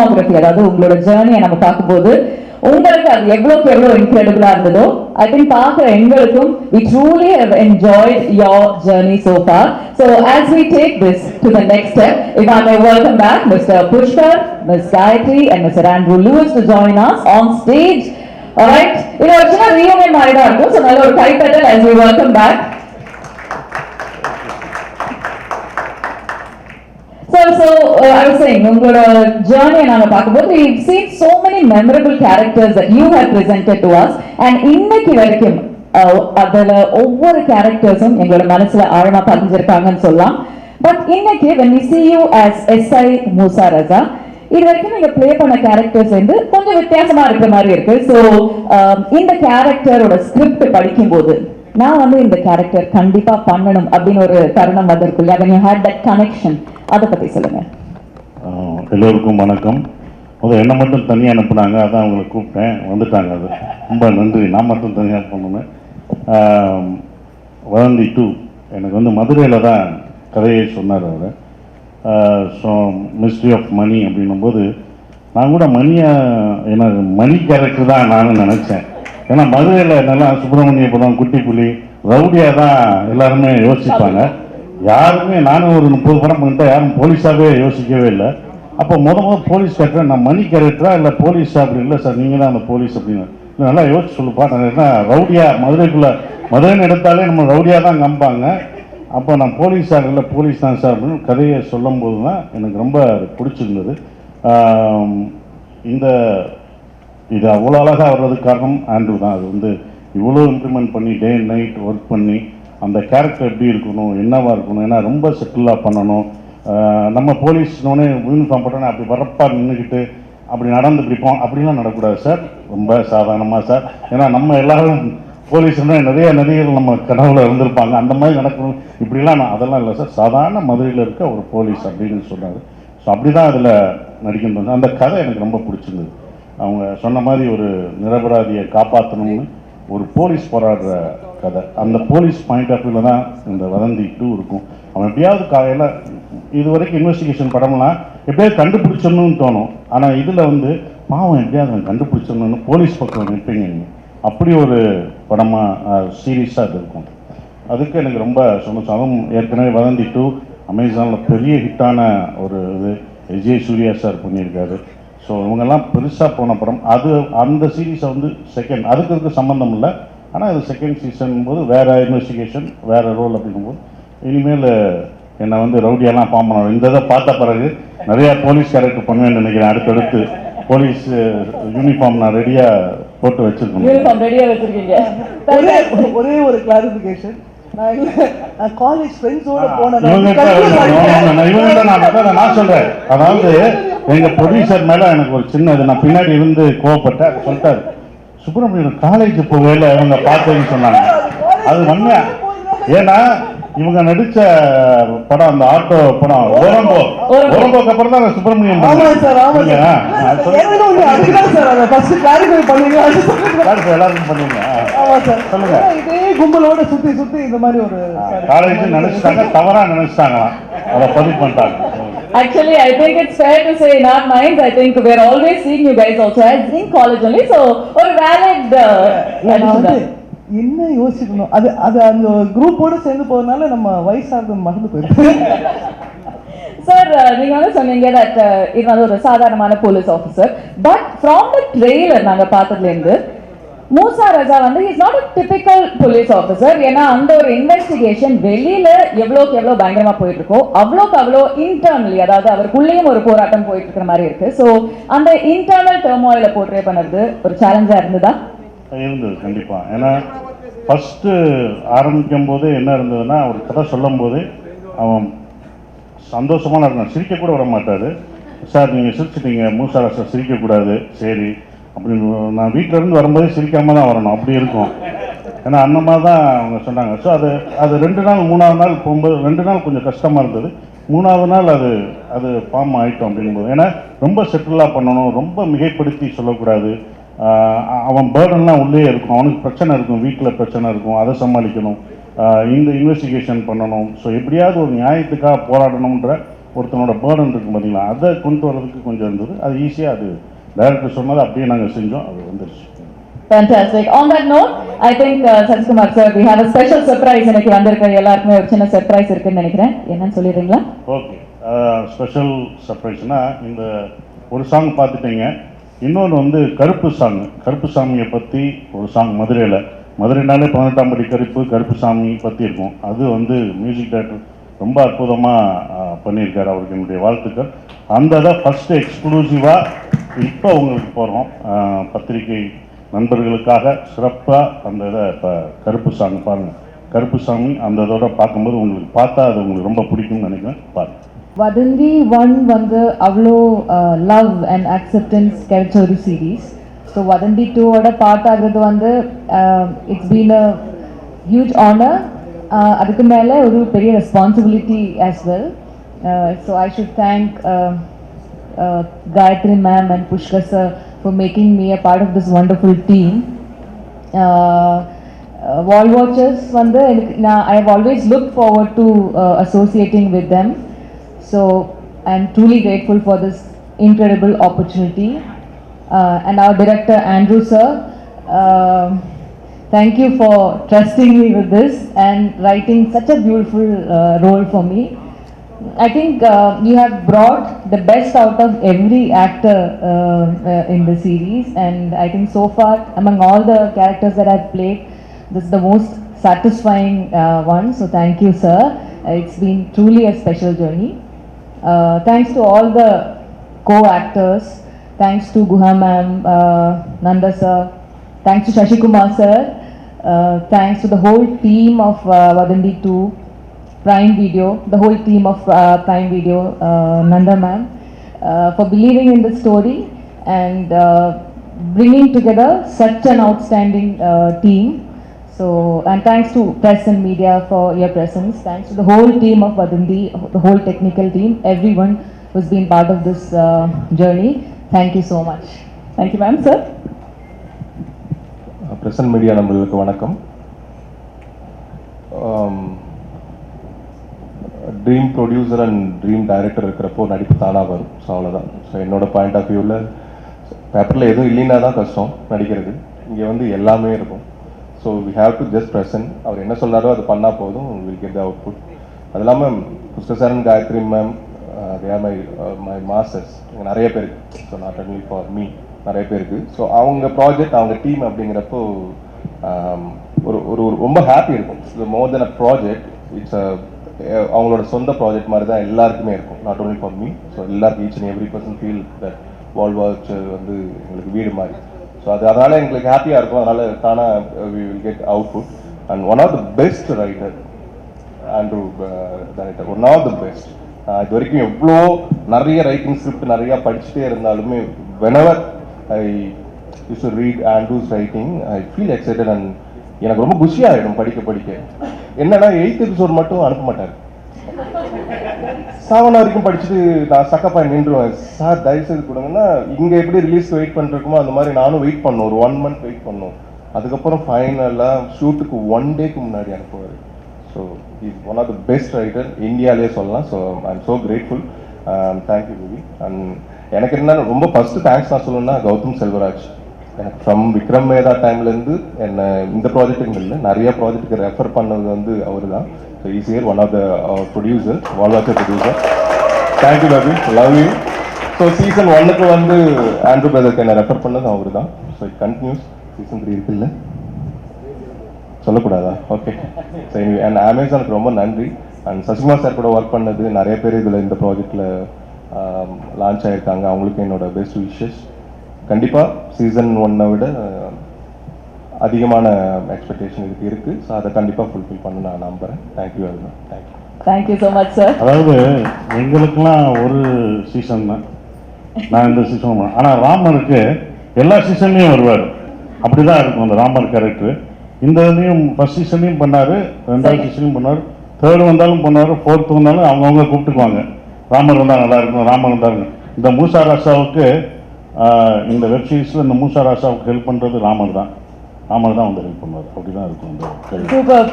filmography, அதாவது உங்களோட ஜேர்னியை நம்ம பார்க்கும்போது உங்களுக்கு அது எவ்வளவுக்கு எவ்வளவு இன்க்ரெடிபிளா இருந்ததோ ஐ திங்க் பார்க்குற எங்களுக்கும் we truly have enjoyed your journey so far. So as we take this to the next step, if I may welcome back Mr. Pushkar, Ms. Gayatri and Mr. Andrew Lewis to join us on stage. Alright, இது ஒரு சின்ன reunion மாதிரி தான் இருக்கும். So நல்ல ஒரு கைத்தட்டல் as we welcome back. So I was saying, உங்களோட journey நாங்க பார்க்கும்போது we've seen so many memorable characters that you have presented to us, and இன்னைக்கு வரைக்கும் அதுல ஒவ்வொரு கேரக்டர்ஸும் எங்களோட மனசுல ஆழமா பதிஞ்சிருக்காங்கன்னு சொல்லலாம். பட் இன்னைக்கு when we see you as SI Musa Raza, இது வரைக்கும் நீங்க பிளே பண்ண கேரக்டர்ஸ் வந்து கொஞ்சம் வித்தியாசமா இருக்கிற மாதிரி இருக்கு. ஸோ இந்த கேரக்டரோட ஸ்கிரிப்ட் படிக்கும்போது நான் வந்து இந்த கேரக்டர் கண்டிப்பா பண்ணணும் அப்படின்னு ஒரு தருணம் வந்திருக்கு இல்லையா? when you had that connection, அதை பத்தி சொல்லுங்க. எல்லோருக்கும் வணக்கம். முதல்ல என்னை மட்டும் தனியாக அனுப்புனாங்க, அதான் அவங்களை கூப்பிட்டேன், வந்துட்டாங்க. அது ரொம்ப நன்றி. நான் மட்டும் தனியாக பண்ணணும். வதந்தி 2 எனக்கு வந்து மதுரையில் தான் கதையை சொன்னார் அவர். ஸோ மிஸ்ட்ரி ஆஃப் மணி அப்படின்னும்போது நான் கூட எனக்கு மணி கேரக்டர் தான் நான் நினச்சேன். ஏன்னா மதுரையில் என்னெல்லாம் சுப்பிரமணியபுரம், குட்டி புலி, ரவுடியாக தான் எல்லாருமே யோசிப்பாங்க. யாருமே நானும் ஒரு 30 படம் பண்ணிட்டேன், யாரும் போலீஸாகவே யோசிக்கவே இல்லை. அப்போ முதல் போலீஸ் கேரக்டர் நான் மணி கேரக்டரா இல்லை போலீஸா? அப்படி இல்லை சார், நீங்கள் தான் அந்த போலீஸ் அப்படின்னு. இல்லை நல்லா யோசிச்சு சொல்லுப்பா. நான் என்ன ரவுடியாக மதுரைன்னு எடுத்தாலே நம்ம ரவுடியாக தான் கம்பாங்க. அப்போ நான் போலீஸாக இல்லை போலீஸ் தான் சார் அப்படின்னு கதையை சொல்லும் போது தான் எனக்கு ரொம்ப பிடிச்சிருந்தது. இது அவ்வளோ அழகாக வர்றதுக்கு காரணம் ஆண்ட்ரூ தான். அது வந்து இவ்வளோ இம்ப்ளிமெண்ட் பண்ணி டே அண்ட் நைட் ஒர்க் பண்ணி அந்த கேரக்டர் எப்படி இருக்கணும், என்னவாக இருக்கணும், ஏன்னா ரொம்ப செட்டிலாக பண்ணணும். நம்ம போலீஸ்னோடனே யூனிஃபார்ம் போட்டோன்னே அப்படி வரப்பா நின்றுக்கிட்டு அப்படி நடந்து பிடிப்போம், அப்படிலாம் நடக்கூடாது சார். ரொம்ப சாதாரணமாக சார். ஏன்னா நம்ம எல்லாரும் போலீஸ்னா நிறைய நடிகர்கள் நம்ம கனவுல இருந்திருப்பாங்க, அந்த மாதிரி நடக்கணும், இப்படிலாம் அதெல்லாம் இல்லை சார், சாதாரண மதுரையில் இருக்க ஒரு போலீஸ் அப்படின்னு சொன்னார். ஸோ அப்படி தான் அதில் நடிக்கின்றது. அந்த கதை எனக்கு ரொம்ப பிடிச்சிருந்தது. அவங்க சொன்ன மாதிரி ஒரு நிரபராதியை காப்பாற்றணும்னு ஒரு போலீஸ் போராடுற கதை. அந்த போலீஸ் பாயிண்ட் ஆஃப் வியூவில் தான் இந்த வதந்தி 2 இருக்கும். அவன் எப்படியாவது காலையில் இது வரைக்கும் இன்வெஸ்டிகேஷன் படம்லாம் எப்படியாவது கண்டுபிடிச்சிடணும்னு தோணும். ஆனால் இதில் வந்து பாவம் எப்படியாவது அவன் கண்டுபிடிச்சிடணும்னு போலீஸ் பக்கம் நிற்பீங்க நீங்கள். அப்படி ஒரு படமாக சீரியஸாக இது இருக்கும். அதுக்கு எனக்கு ரொம்ப சந்தோஷம். அதுவும் ஏற்கனவே வதந்தி 2 அமேசானில் பெரிய ஹிட்டான ஒரு இது விஜய் சூர்யா சார் பண்ணியிருக்காரு. ஸோ இவங்கெல்லாம் பெருசாக போன படம். அந்த சீரீஸை வந்து செகண்ட் அதுக்கு சம்மந்தம் இல்லை. ஆனால் இது செகண்ட் சீசன் போது வேறு இன்வெஸ்டிகேஷன், வேறு ரோல் அப்படிங்கும்போது இனிமேல் என்னை வந்து ரவுடியெல்லாம் ஃபார்ம் பண்ணணும். இந்த இதை பார்த்த பிறகு நிறையா போலீஸ் கேரக்டர் பண்ணுவேன்னு நினைக்கிறேன். அடுத்தடுத்து போலீஸ் யூனிஃபார்ம் நான் ரெடியாக போட்டு வச்சுருக்கேன். ஒரே ஒரு கிளாரிஃபிகேஷன், நான் காலேஜ் ஃப்ரெண்ட்ஸோட போனேன். நான் சொல்றேன், அதாவது எங்க ப்ரொடியூசர் மேல எனக்கு ஒரு சின்ன இது, நான் பின்னாடி இருந்து கோவப்பட்டேன். சொல்லிட்டாரு, சுப்பிரமணியன் காலேஜ் போகல இவங்க பார்த்தேன்னு சொன்னாங்க. அது உண்மையா? ஏன்னா இவங்க நடிச்ச படம் அந்த ஆட்டோ படம் ஓரம்போக்கு அப்புறம் தான் சுப்பிரமணியம். எல்லாருக்கும் பண்ணுவீங்க சொல்லுங்க. இதே கும்பலோட சுத்தி இந்த மாதிரி ஒரு காலேஜ் நினைச்சிட்டாங்க, தவறா நினைச்சிட்டாங்களாம், அதை பதிவு பண்ணிட்டாங்க. Actually, I think it's fair to say in our minds, I think we're always seeing you guys also as in college only. So, or valid என்ன யோசிக்கணும், அது அந்த குரூப்போட சேர்ந்து போறதுனால நம்ம வயசாக மறந்து போயிருக்கு. சார், நீங்க வந்து சொன்னீங்க தட் இது வந்து ஒரு சாதாரணமான police officer. But from the trailer நாங்க பார்த்ததுலேருந்து மூசா ரஜா வந்து is not a typical police officer. ஏன்னா அந்த ஒரு இன்வெஸ்டிகேஷன் வெளியில எவ்வளோக்கு எவ்வளோ பயங்கரமா போயிட்டு இருக்கோ அவ்வளோக்கு அவ்வளோ இன்டர்னலி, அதாவது அவருக்குள்ளேயும் ஒரு போராட்டம் போயிட்டு இருக்கிற மாதிரி இருக்கு. ஸோ அந்த இன்டர்னல் டர்மாயில போர்ட்ரே பண்ணுறது ஒரு சேலஞ்சா இருந்ததா? இருந்தது கண்டிப்பா. ஏன்னா ஃபர்ஸ்ட் ஆரம்பிக்கும் போது என்ன இருந்ததுன்னா, ஒரு கதை சொல்லும் போது அவன் சந்தோஷமான இருந்தான், சிரிக்க கூட விட மாட்டாரு. சார் நீங்கள் சிரிச்சிட்டீங்க, மூசா சார் சிரிக்கக்கூடாது, சரி அப்படின்னு. நான் வீட்டிலேருந்து வரும்போது சிரிக்காம தான் வரணும், அப்படி இருக்கும். ஏன்னா அந்த மாதிரி தான் அவங்க சொன்னாங்க. ஸோ அது 2 நாள் 3ஆவது நாள் போகும்போது 2 நாள் கொஞ்சம் கஷ்டமாக இருந்தது. 3ஆவது நாள் அது ஃபார்ம் ஆகிட்டோம் அப்படிங்கும்போது. ஏன்னா ரொம்ப செட்டிலாக பண்ணணும், ரொம்ப மிகைப்படுத்தி சொல்லக்கூடாது. அவன் பேர்டன்லாம் உள்ளே இருக்கும், அவனுக்கு பிரச்சனை இருக்கும், வீட்டில் பிரச்சனை இருக்கும், அதை சமாளிக்கணும், இந்த இன்வெஸ்டிகேஷன் பண்ணணும். ஸோ எப்படியாவது ஒரு நியாயத்துக்காக போராடணுன்ற ஒருத்தனோட பேர்டன் இருக்கும் பார்த்தீங்களா, அதை கொண்டு வரதுக்கு கொஞ்சம் இருந்தது. அது ஈஸியாக அது டைரக்டர் சொன்னதை அப்படியே நாங்கள் செஞ்சோம், அது வந்துருச்சு. Fantastic. On that note, I think Satish sir, we have a special surprise எனக்கு வந்திருக்க எல்லாருக்குமே ஒரு சின்ன சர்ப்ரைஸ் இருக்குன்னு நினைக்கிறேன். என்னன்னு சொல்லிடுறீங்களா? ஓகே, ஸ்பெஷல் சர்ப்ரைஸ்னா இந்த ஒரு சாங் பார்த்துட்டீங்க. இன்னொன்று வந்து கருப்பு சாங், கருப்பு சாமியை பற்றி ஒரு சாங் மதுரைனாலே 18ஆம் படி கருப்பு சாமி பற்றி இருக்கும். அது வந்து மியூசிக் டைரக்டர் ரொம்ப அற்புதமாக பண்ணியிருக்காரு, அவருக்கு என்னுடைய வாழ்த்துக்கள். அந்த இதை ஃபஸ்ட்டு எக்ஸ்க்ளூசிவாக இப்போ உங்களுக்கு போகிறோம், பத்திரிகை நண்பர்களுக்காக சிறப்பாக அந்த இதை இப்போ கருப்பு சாங் பாருங்கள். கருப்பு சாமி அந்த இதோட பார்க்கும்போது உங்களுக்கு பார்த்தா அது உங்களுக்கு ரொம்ப பிடிக்கும்னு நினைக்கிறேன், பாருங்கள். வதந்தி 1 வந்து அவ்வளோ லவ் அண்ட் அக்செப்டன்ஸ் கிடைச்ச ஒரு சீரீஸ். ஸோ வதந்தி 2ஓட பார்ட் ஆகிறது வந்து it's been a huge honour. அதுக்கு மேலே ஒரு பெரிய responsibility as well. So I should thank Gayatri ma'am and Pushkar sir for making me a part of this wonderful team. Wall Watchers வந்து I have always looked forward to associating with them. So I am truly grateful for this incredible opportunity. And our director Andrew sir, thank you for trusting me with this and writing such a beautiful role for me. I think you have brought the best out of every actor in the series, and I think so far among all the characters that I've played, this is the most satisfying one. So thank you sir, it's been truly a special journey. Thanks to all the co-actors, thanks to Guha ma'am, Nanda sir, thanks to Shashi Kumar sir, thanks to the whole team of Vadandi 2, Prime Video, the whole team of Prime Video, Nanda ma'am, for believing in the story and bringing together such an outstanding team. So, and thanks to press and media for your presence. Thanks to the whole team of Vadandi, the whole technical team, everyone who's been part of this journey. Thank you so much. Thank you ma'am. Sir? Press and media நண்பர்களுக்கு வணக்கம். Dream producer and dream director இருக்கிறப்போ நடிப்பு தானாக வரும். So அவ்வளோதான். So என்னோட point of வியூவில் பேப்பரில் எதுவும் இல்லைன்னா தான் கஷ்டம் நடிக்கிறது. இங்கே வந்து எல்லாமே இருக்கும். So we have to just present. அவர் என்ன சொல்கிறாரோ அது பண்ணால் போதும், வில் கெட் த அவுட்புட். அது இல்லாமல் Pushkar sir and Gayathri ma'am, they are my masters. இங்கே நிறைய பேருக்கு, so not only for me, நிறைய பேருக்கு. ஸோ அவங்க ப்ராஜெக்ட், அவங்க டீம் அப்படிங்கிறப்போ ஒரு ஒரு ரொம்ப ஹாப்பி இருக்கும். இது மோர் தென் அ ப்ராஜெக்ட், இட்ஸ் அவங்களோட சொந்த ப்ராஜெக்ட் மாதிரி தான் எல்லாருக்குமே இருக்கும், not only for me. So எல்லாருக்கும் each and every person feel that wall watch வந்து எங்களுக்கு வீடு மாதிரி. ஸோ அதனால் எங்களுக்கு ஹாப்பியாக இருக்கும். அதனால் தானாக we will get output. And one of the best writer Andrew director, one of the best. இது வரைக்கும் எவ்வளோ நிறைய ரைட்டிங் ஸ்கிரிப்ட் நிறையா படிச்சுட்டே இருந்தாலுமே whenever I used to read Andrew's writing, I feel excited and எனக்கு ரொம்ப குஷியாகிடும் படிக்க. என்னன்னா 8th எபிசோட் மட்டும் அனுப்ப மாட்டார். 7 வரைக்கும் படிச்சுட்டு நான் சக்கப்பாய் நின்றுவேன். சார் தயவுசெய்து கொடுங்கன்னா, இங்கே எப்படி ரிலீஸ் வெயிட் பண்ணிருக்குமோ அந்த மாதிரி நானும் வெயிட் பண்ணோம், ஒரு 1 month வெயிட் பண்ணோம். அதுக்கப்புறம் ஃபைனலாக ஷூட்டுக்கு 1 டேக்கு முன்னாடி அனுப்புவார். So is one of the best writer இந்தியாவிலே சொல்லலாம். So I am so grateful. Thank you விவி. அண்ட் எனக்கு என்ன ரொம்ப ஃபஸ்ட்டு தேங்க்ஸ் நான் சொல்லணும்னா கௌதம் செல்வராஜ். எனக்கு ஃப்ரம் விக்ரம் மேதா டைம்லேருந்து என்னை இந்த ப்ராஜெக்ட்டுக்கு இல்லை, நிறைய ப்ராஜெக்ட்டுக்கு ரெஃபர் பண்ணது வந்து அவர் தான். So is here one of the producer, Wallwatcher producer. Thank you Ravi, love you. So season 1க்கு வந்து ஆண்ட்ரூ பிரதருக்கு என்னை ரெஃபர் பண்ணது அவர் தான். So it continuous. சீசன் 3 இருக்குல்ல, சொல்லக்கூடாதா? ஓகே. ஸோ அண்ட் அமேசானுக்கு ரொம்ப நன்றி. அண்ட் சசிகுமார் சார் கூட ஒர்க் பண்ணது நிறைய பேர் இதில் இந்த ப்ராஜெக்டில் லான்ச் ஆகியிருக்காங்க. அவங்களுக்கு என்னோட பெஸ்ட் விஷஸ். கண்டிப்பாக சீசன் 1 விட அதிகமான எக்ஸ்பெக்டேஷன் இதுக்கு இருக்குது. ஸோ அதை கண்டிப்பாக ஃபுல்ஃபில் பண்ண நான் நம்புகிறேன். Thank you very much. Thank you. Thank you so much sir. அதாவது எங்களுக்கெல்லாம் ஒரு சீசன் தான், நான் இந்த சீசன். ஆனால் ராமருக்கு எல்லா சீசன்லேயும் வருவார். அப்படி தான் இருக்கும் அந்த ராமர் கேரக்டர். இந்த இதுலேயும் ஃபஸ்ட் சீசன்லையும் பண்ணார், 2வது சீசன்லையும் பண்ணார், 3rd வந்தாலும் பண்ணார், 4th வந்தாலும் அவங்கவுங்க கூப்பிட்டுக்குவாங்க. ராமர் வந்தால் நல்லா இருக்கும், ராமர் வந்தால். இந்த மூசா ராசாவுக்கு இந்த வெப் சீரிஸில் இந்த மூசா ராசாவுக்கு ஹெல்ப் பண்ணுறது ராமர் தான் வந்து ஹெல்ப் பண்ணுவார். அப்படி தான் இருக்கும் இந்த. Super.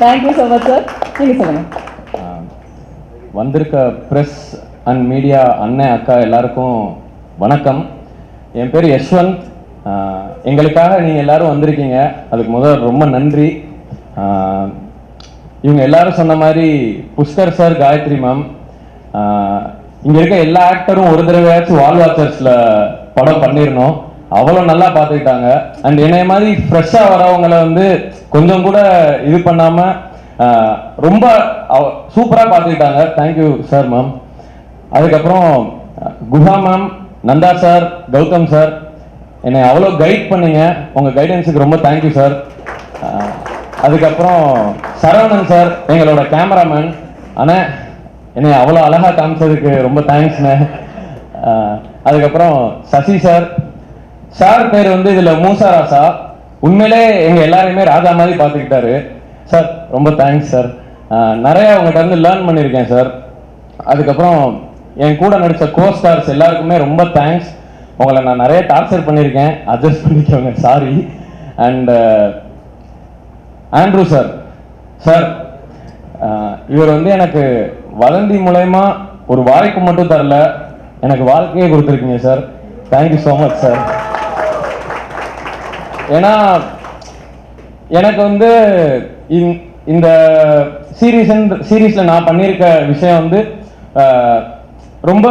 Thank you so much sir. நீங்கள் சொல்லுங்கள். வந்திருக்க ப்ரெஸ் அண்ட் மீடியா அண்ணன் அக்கா எல்லாருக்கும் வணக்கம். என் பேர் யஷ்வந்த். எங்களுக்காக நீங்கள் எல்லாரும் வந்திருக்கீங்க, அதுக்கு முதல் ரொம்ப நன்றி. இவங்க எல்லாரும் சொன்ன மாதிரி புஷ்கர் சார், காயத்ரி மேம், இங்கே இருக்க எல்லா ஆக்டரும் ஒரு தடவையாச்சும் வால் வாச்சர்ஸில் படம் பண்ணிடணும், அவ்வளோ நல்லா பார்த்துக்கிட்டாங்க. அண்ட் என்னைய மாதிரி ஃப்ரெஷ்ஷாக வரவங்களை வந்து கொஞ்சம் கூட இது பண்ணாமல் ரொம்ப சூப்பராக பார்த்துக்கிட்டாங்க. Thank you sir ma'am. அதுக்கப்புறம் Guha ma'am, Nanda sir, Gautam sir, என்னை அவ்வளோ கைட் பண்ணீங்க. உங்கள் கைடன்ஸுக்கு ரொம்ப தேங்க்யூ சார். அதுக்கப்புறம் சரவணன் சார், எங்களோட கேமராமேன் அண்ணே, என்னை அவ்வளோ அழகாக காமிச்சதுக்கு ரொம்ப தேங்க்ஸ்ண்ணே. அதுக்கப்புறம் சசி சார், சார் பேர் வந்து இதில் மூசா ராசா, உண்மையிலே எங்கள் எல்லாரையுமே ராஜா மாதிரி பார்த்துக்கிட்டாரு சார். ரொம்ப தேங்க்ஸ் சார். நிறைய உங்கள்கிட்ட இருந்து லேர்ன் பண்ணியிருக்கேன் சார். அதுக்கப்புறம் என் கூட நடித்த கோஸ்டார்ஸ் எல்லாருக்குமே ரொம்ப தேங்க்ஸ். உங்களை நான் நிறைய டார்ச்சர் பண்ணியிருக்கேன், அட்ஜஸ்ட் பண்ணிக்கோங்க, sorry. And Andrew sir, sir இவர் வந்து எனக்கு வதந்தி மூலயமா ஒரு வாய்ப்பு மட்டும் தரல, எனக்கு வாழ்க்கையே கொடுத்துருக்கீங்க sir. Thank you so much sir. ஏன்னா எனக்கு வந்து இந்த சீரீஸில் நான் பண்ணியிருக்க விஷயம் வந்து ரொம்ப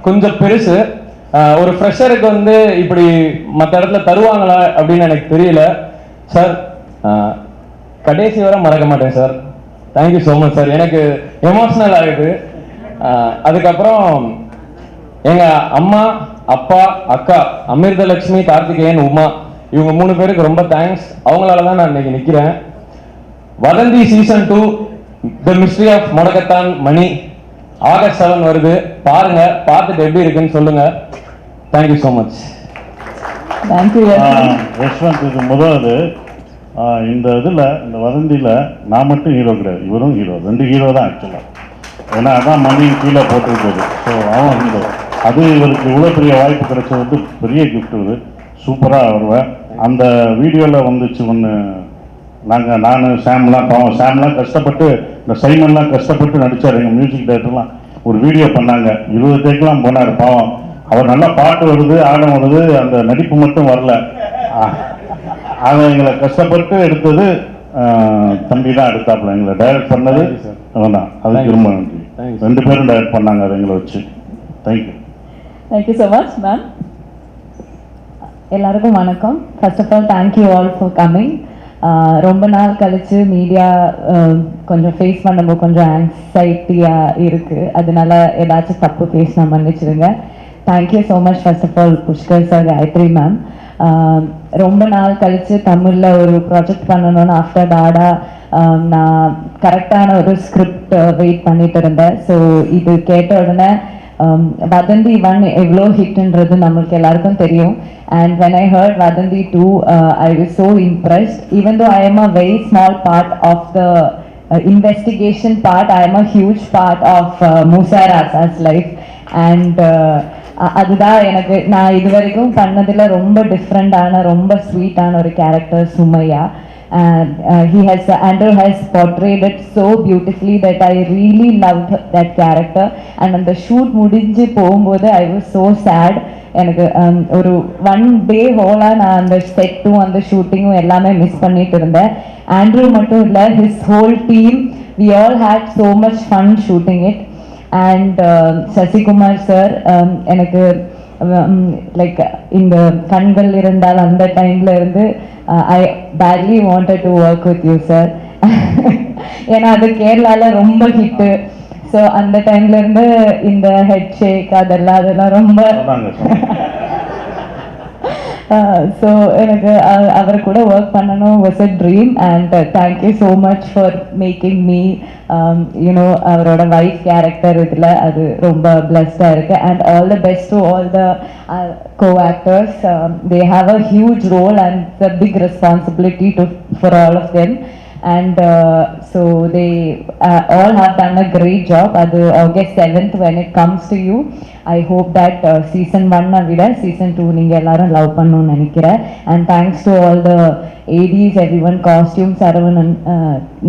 கொஞ்சம் பெருசு. ஒரு ஃப்ரெஷருக்கு வந்து இப்படி மற்ற இடத்துல தருவாங்களா அப்படின்னு எனக்கு தெரியல சார். கடைசி வரை மறக்க மாட்டேன் sir. Thank you so much sir. எனக்கு எமோஷ்னல் ஆகுது. அதுக்கப்புறம் எங்கள் அம்மா, அப்பா, அக்கா அமிர்தலட்சுமி, கார்த்திகேயன், உமா, இவங்க 3 பேருக்கு ரொம்ப தேங்க்ஸ். அவங்களால தான் நான் இன்னைக்கு நிற்கிறேன். வதந்தி சீசன் 2 த மிஸ்ட்ரி ஆஃப் முடக்கத்தான் மணி August 7 வருது. பாருங்க, பார்த்துட்டு எப்படி இருக்குன்னு சொல்லுங்க. Thank you so much. Thank you Yashwanth. இது முதல் இந்த இதில், இந்த வதந்தியில் நான் மட்டும் ஹீரோ கிடையாது, இவரும் ஹீரோ. 2 ஹீரோ தான் ஆக்சுவலாக. ஏன்னா அதான் மணி கீழே போட்டுருக்குது. ஸோ அவன் ஹீரோ. அது இவருக்கு இவ்வளோ பெரிய வாய்ப்பு கிடைச்சது வந்து பெரிய கிஃப்ட். இது சூப்பராக வருவேன். அந்த வீடியோவில் வந்துச்சு ஒன்று, நான் சாம்லாம், பாவம் சாம்லாம் கஷ்டப்பட்டு, இந்த சைமன்லாம் கஷ்டப்பட்டு நடித்தார். எங்கள் மியூசிக் டைரக்டர்லாம் ஒரு வீடியோ பண்ணாங்க, 20 டேக்கெலாம் போனார். பாவம் அவர் நல்லா பாட்டு வருது, ஆடம் வருது, அந்த நடிப்பு மட்டும் வரல. அதை எங்களை கஷ்டப்பட்டு எடுத்தது தம்பி தான் எடுத்தாப்புல. எங்களை டைரக்ட் பண்ணது அவன் தான். அதுக்கு ரொம்ப நன்றி. 2 பேரும் டைரக்ட் பண்ணாங்க அதை எங்களை வச்சு. Thank you. Thank you so much ma'am. எல்லாருக்கும் வணக்கம். First of all thank you all for coming. ரொம்ப நாள் கழிச்சு மீடியா கொஞ்சம் ஃபேஸ் பண்ணும்போது கொஞ்சம் ஆங்ஸைட்டியாக இருக்குது, அதனால ஏதாச்சும் தப்பு பேசினா மன்னிச்சிடுங்க. Thank you so much first of all Pushkar sir, Gayathri ma'am. ரொம்ப நாள் கழித்து தமிழில் ஒரு ப்ராஜெக்ட் பண்ணணும்னு ஆஃப்டர் டாடா நான் கரெக்டான ஒரு ஸ்கிரிப்ட் வெயிட் பண்ணிட்டு இருந்தேன். ஸோ இது கேட்ட உடனே வதந்தி 1 எவ்வளோ ஹிட்ன்றது நம்மளுக்கு எல்லாருக்கும் தெரியும். And when I heard Vadanthi 2, I was so impressed. Even though I am a very small part of the investigation part, I am a huge part of Musa Rasa's life. And அதுதான் எனக்கு நான் இது வரைக்கும் பண்ணதில் ரொம்ப டிஃப்ரெண்டான, ரொம்ப ஸ்வீட்டான ஒரு character Sumaiya. And Andrew has portrayed it so beautifully that I really loved that character. And அந்த ஷூட் முடிஞ்சு போகும்போது I was so sad. எனக்கு ஒரு 1 day ஹோலாக நான் அந்த செட்டும் அந்த ஷூட்டிங்கும் எல்லாமே மிஸ் பண்ணிட்டு இருந்தேன். ஆண்ட்ரூ மட்டும் இல்லை, his whole team, we all had so much fun shooting it. And Sasikumar sir, எனக்கு லைக் இந்த கண்கள் இருந்தால் அந்த டைம்ல இருந்து ஐ badly wanted to work with you sir. ஏன்னா அது கேரளாவில் ரொம்ப ஹிட்டு. ஸோ அந்த டைம்ல இருந்து இந்த ஹெட் ஷேக் அதெல்லாம் ரொம்ப ஸோ எனக்கு அவர் கூட ஒர்க் பண்ணணும் was a dream. And thank you so much for making me you know அவரோட வைஃப் கேரக்டர் இதில் அது ரொம்ப பிளஸ்டாக இருக்குது. And all the best to all the co-actors. They have a huge role and it's a big responsibility for all of them. And so they all have done a great job. Adu August 7th when it comes to you, I hope that season 1 vida season 2 neenga ellarum love pannum nenikira. And thanks to all the ADs, everyone, costume Saravanan,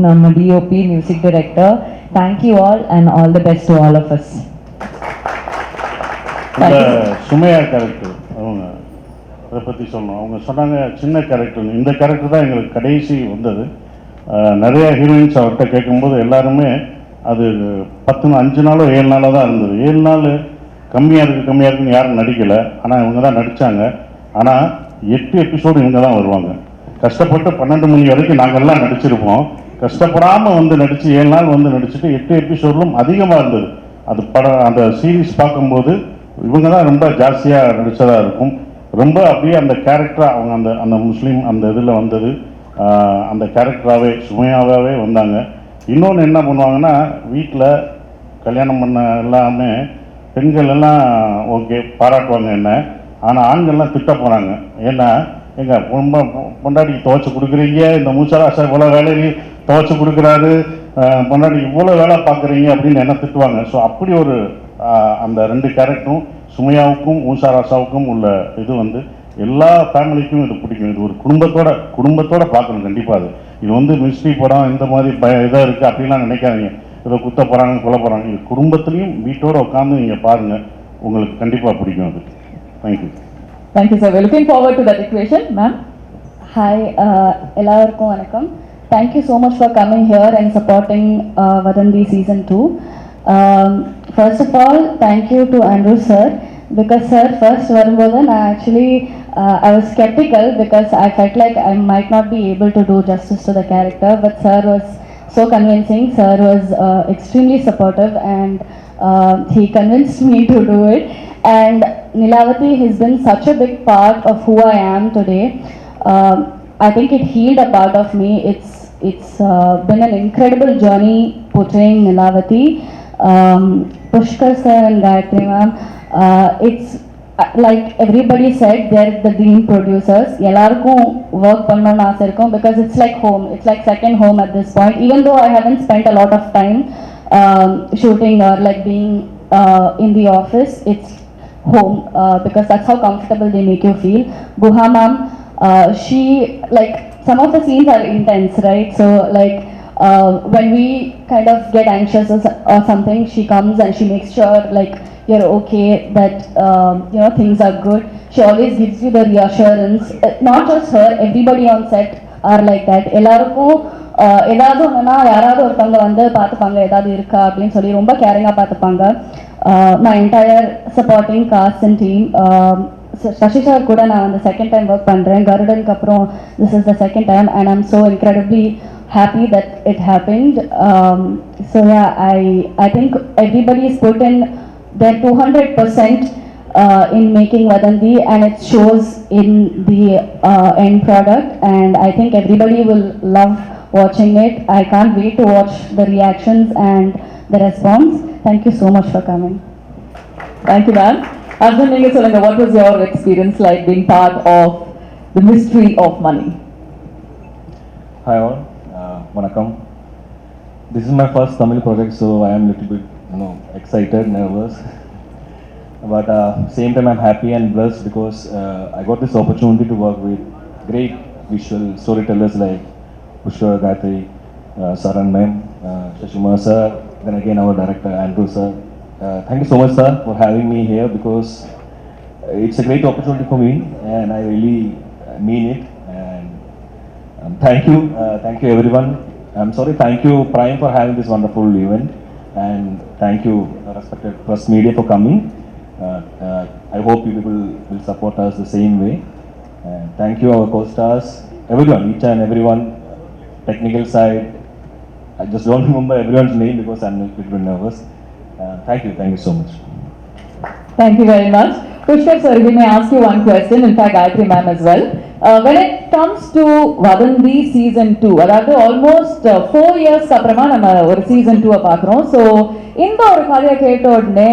ನಮ್ಮ DOP, music director, thank you all and all the best to all of us. இந்த சுமையா character அவங்க அதை பற்றி சொல்லணும். அவங்க சொன்னாங்க சின்ன character, இந்த கேரக்டர் தான் எங்களுக்கு கடைசி வந்தது. நிறைய ஹீரோயின்ஸ் அவர்கிட்ட கேட்கும்போது எல்லாருமே அது 5 நாளோ 7 நாளோ தான் இருந்தது. 7 நாள் கம்மியாக இருக்குன்னு யாரும் நடிக்கலை. ஆனால் இவங்க தான் நடித்தாங்க. ஆனால் 8 எபிசோடு இவங்க தான் வருவாங்க. கஷ்டப்பட்டு 12 மணி வரைக்கும் நாங்கள்லாம் நடிச்சிருப்போம். கஷ்டப்படாமல் வந்து நடித்து 7 நாள் வந்து நடிச்சுட்டு 8 எபிசோட்லும் அதிகமாக இருந்தது. அது அந்த சீரீஸ் பார்க்கும்போது இவங்க தான் ரொம்ப ஜாஸ்தியாக நடித்ததாக இருக்கும். ரொம்ப அப்படியே அந்த கேரக்டராக அவங்க அந்த முஸ்லீம் அந்த இதில் வந்தது. அந்த கேரக்டராகவே சுமையாகவே வந்தாங்க. இன்னொன்று என்ன பண்ணுவாங்கன்னா, வீட்டில் கல்யாணம் பண்ண எல்லாமே பெண்கள் எல்லாம் ஓகே பாராட்டுவாங்க என்ன, ஆனால் ஆண்கள்லாம் திட்ட போகிறாங்க. ஏன்னா எங்கள் பொண்டாட்டிக்கு துவைச்சி கொடுக்குறீங்க, இந்த மூச்சராசா இவ்வளோ வேலைக்கு துவைச்சி கொடுக்குறாரு, பொண்டாட்டிக்கு இவ்வளோ வேலை பார்க்குறீங்க அப்படின்னு என்ன திட்டுவாங்க. ஸோ அப்படி ஒரு அந்த 2 கேரக்டரும் சுமையாவுக்கும் மூசாராசாவுக்கும் உள்ள இது வந்து எல்லா ஃபேமிலிக்கும் இது பிடிக்கும். இது ஒரு குடும்பத்தோட பார்க்கணும் கண்டிப்பாக. இது வந்து மிஸ்ட்ரி படம் இந்த மாதிரி இதாக இருக்குது அப்படிலாம் நினைக்காதீங்க. இதை குத்த போகிறாங்க கொல்ல போகிறாங்க. இது குடும்பத்துலேயும் வீட்டோடு உட்காந்து நீங்கள் பாருங்கள், உங்களுக்கு கண்டிப்பாக பிடிக்கும் அது. Thank you. Thank you, sir. We're looking forward to that equation, ma'am. Hi, எல்லாருக்கும் வணக்கம். Thank you so much for coming here and supporting Vadandi Season 2. First of all, thank you to Andrew sir, because sir first வரும்போது நான் actually I was skeptical because I felt like I might not be able to do justice to the character, but sir was so convincing. Sir was extremely supportive and he convinced me to do it. And Nilavati has been such a big part of who I am today. I think it healed a part of me. It's been an incredible journey portraying Nilavati. Pushkar sir and Gayatri ma'am, it's like everybody said, they're the dream producers. Ellarkum work pannonu aasai irukum because it's like home. It's like second home at this point. Even though I haven't spent a lot of time shooting or like being in the office, it's home because that's how comfortable they make you feel. Guha ma'am, she, like, some of the scenes are intense, right? So like when we kind of get anxious or something, she comes and she makes sure like you're okay, that you know, things are good. She always gives you the reassurance. Not just her, everybody on set are like that. எல்லாருக்கும் ஏதாவது ஒன்றுனா யாராவது ஒருத்தவங்க வந்து பார்த்துப்பாங்க, ஏதாவது இருக்கா அப்படின்னு சொல்லி ரொம்ப கேரிங்காக பார்த்துப்பாங்க. my entire supporting cast and team. Shashi sir கூட நான் வந்து செகண்ட் டைம் ஒர்க் பண்ணுறேன். கருடனுக்கு அப்புறம் this is the second time and I'm so incredibly happy that it happened. So yeah, I think everybody's put in their 200% in making Vadandi, and it shows in the end product, and I think everybody will love watching it. I can't wait to watch the reactions and the response. Thank you so much for coming. Thank you, ma'am. Arjun, நீங்க சொல்லுங்க, what was your experience like being part of the mystery of money? Hi all, vanakkam. This is my first Tamil project, so I am little bit, excited, nervous. But same time I'm happy and blessed because I got this opportunity to work with great visual storytellers like Pushkar, Gayatri, Saran ma'am, Shashima sir, then again our director Andrew sir. Thank you so much sir for having me here because it's a great opportunity for me and I really mean it. And thank you everyone. I'm sorry, thank you Prime for having this wonderful event, and thank you respected press media for coming. I hope you people will support us the same way. And thank you our co-stars, everyone, each and everyone, technical side. I just don't remember everyone's name because I'm a little bit nervous. Thank you so much. Thank you very much. Pushkar sir, we may ask you one question, in fact Gayatri ma'am as well. When it comes to Vadandi season 2, அதாவது almost 4 இயர்ஸ்க்கு அப்புறமா நம்ம ஒரு season 2 பார்க்குறோம். So இந்த ஒரு கதையை கேட்ட உடனே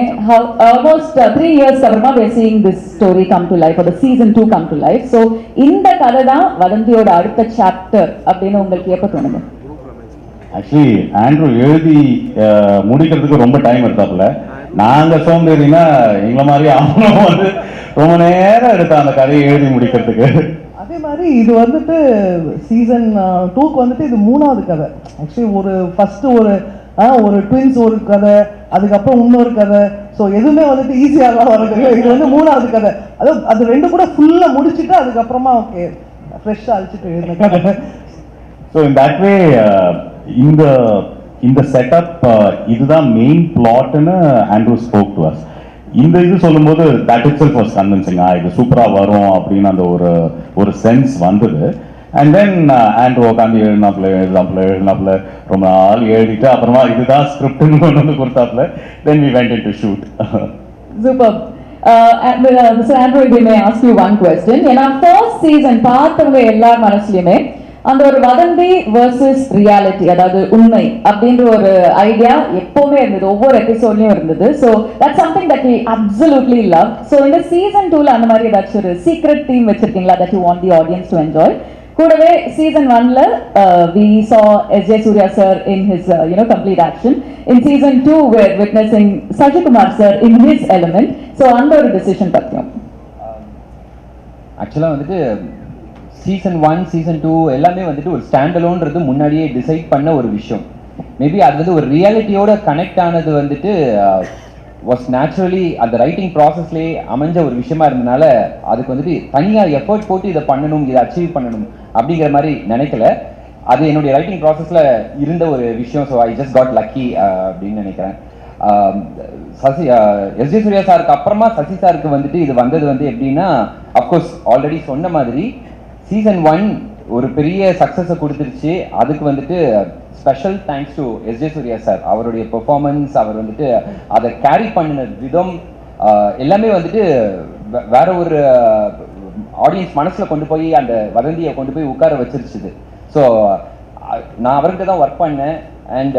ஆல்மோஸ்ட் 3 இயர்ஸ்க்கு அப்புறமா we are seeing this story come to life, or the season 2 come to life. So இந்த கதை தான் வதந்தியோட அடுத்த சாப்டர் அப்படின்னு உங்களுக்கு எப்போ தோணுங்க? ஆக்சுவலி ஆண்ட்ரூ எழுதி முடிக்கிறதுக்கு ரொம்ப டைம் எடுத்தாப்புல. நாங்கள் சோம்பேறினா எங்களை மாதிரி அவனும் வந்து ரொம்ப நேரம் எடுத்தான் அந்த கதையை எழுதி முடிக்கிறதுக்கு. அதே மாதிரி இது வந்துட்டு சீசன் 2க்கு வந்துட்டு இது 3வது கதை. ஆக்சுவலி ஃபர்ஸ்ட் ஒரு ஒரு ட்வின்ஸ் ஒரு கதை, அதுக்கப்புறம் இன்னொரு கதை. ஸோ எதுவுமே வந்துட்டு ஈஸியாகலாம் வரது இல்லை. இது வந்து 3வது கதை. அது 2 கூட ஃபுல்லாக முடிச்சுட்டு அதுக்கப்புறமா ஓகே ஃப்ரெஷ்ஷாக அழிச்சிட்டு எழுதின கதை. ஸோ இன் தட் வே இந்த செட்டப் இதுதான் மெயின் பிளாட்னு ஆண்ட்ரூ ஸ்போக் டு அஸ். இந்த இது சொல்லும்போது that itself was convincing. இது சூப்பராக வரும் அப்படின்னு அந்த ஒரு சென்ஸ் வந்தது. அண்ட் தென் ஆண்ட்ரூ உட்காந்து எழுதினாப்புல ரொம்ப நாள் எழுதிட்டு அப்புறமா இதுதான் ஸ்கிரிப்ட்னு கொண்டு வந்து கொடுத்தாப்புல. Then we went into shoot. Superb. Mr. Andrew, if I may ask you one question. ஏன்னா first season பார்த்தவங்க எல்லார் மனசுலயுமே அந்த ஒரு வதந்தி வர்சஸ் ரியாலிட்டி, அதாவது உண்மை அப்படின்ற ஒரு ஐடியா எப்பவுமே இருந்தது, ஒவ்வொரு எபிசோட்லயும் இருந்தது. So that something that we absolutely love. So இந்த சீசன் 2ல அந்த மாதிரி ஏதாச்சும் ஒரு சீக்ரெட் தீம் வச்சிருக்கீங்களா that you want the audience to enjoy? கூடவே சீசன் 1ல we saw S.J. Surya sir in his complete action. In season 2 we're witnessing Sajikumar sir in his element. So அந்த ஒரு டிசிஷன் பத்தியும். ஆக்சுவலாக வந்துட்டு சீசன் 1 சீசன் 2 எல்லாமே வந்துட்டு ஒரு ஸ்டாண்டலோன்றது முன்னாடியே டிசைட் பண்ண ஒரு விஷயம். மேபி அது வந்து ஒரு ரியாலிட்டியோட கனெக்ட் ஆனது வந்துட்டு வாஸ் நேச்சுரலி அந்த ரைட்டிங் ப்ராசஸ்லேயே அமைஞ்ச ஒரு விஷயமா இருந்தனால அதுக்கு வந்துட்டு தனியாக எஃபர்ட் போட்டு இதை பண்ணணும், இதை அச்சீவ் பண்ணணும் அப்படிங்கிற மாதிரி நினைக்கல. அது என்னுடைய ரைட்டிங் ப்ராசஸில் இருந்த ஒரு விஷயம். So I just got lucky அப்படின்னு நினைக்கிறேன். சசி எஸ்.ஜே. சூர்யா சாருக்கு அப்புறமா சசி சாருக்கு வந்துட்டு இது வந்தது வந்து எப்படின்னா, அஃப்கோர்ஸ் ஆல்ரெடி சொன்ன மாதிரி சீசன் 1 ஒரு பெரிய சக்ஸஸை கொடுத்துருச்சு. அதுக்கு வந்துட்டு special thanks to S J. Suryah sir. அவருடைய பெர்ஃபார்மன்ஸ், அவர் வந்துட்டு அதை கேரி பண்ணின விதம் எல்லாமே வந்துட்டு வேற ஒரு ஆடியன்ஸ் மனசில் கொண்டு போய் அந்த வதந்தியை கொண்டு போய் உட்கார வச்சிருச்சுது. ஸோ நான் அவர்கிட்ட தான் ஒர்க் பண்ணேன் அண்ட்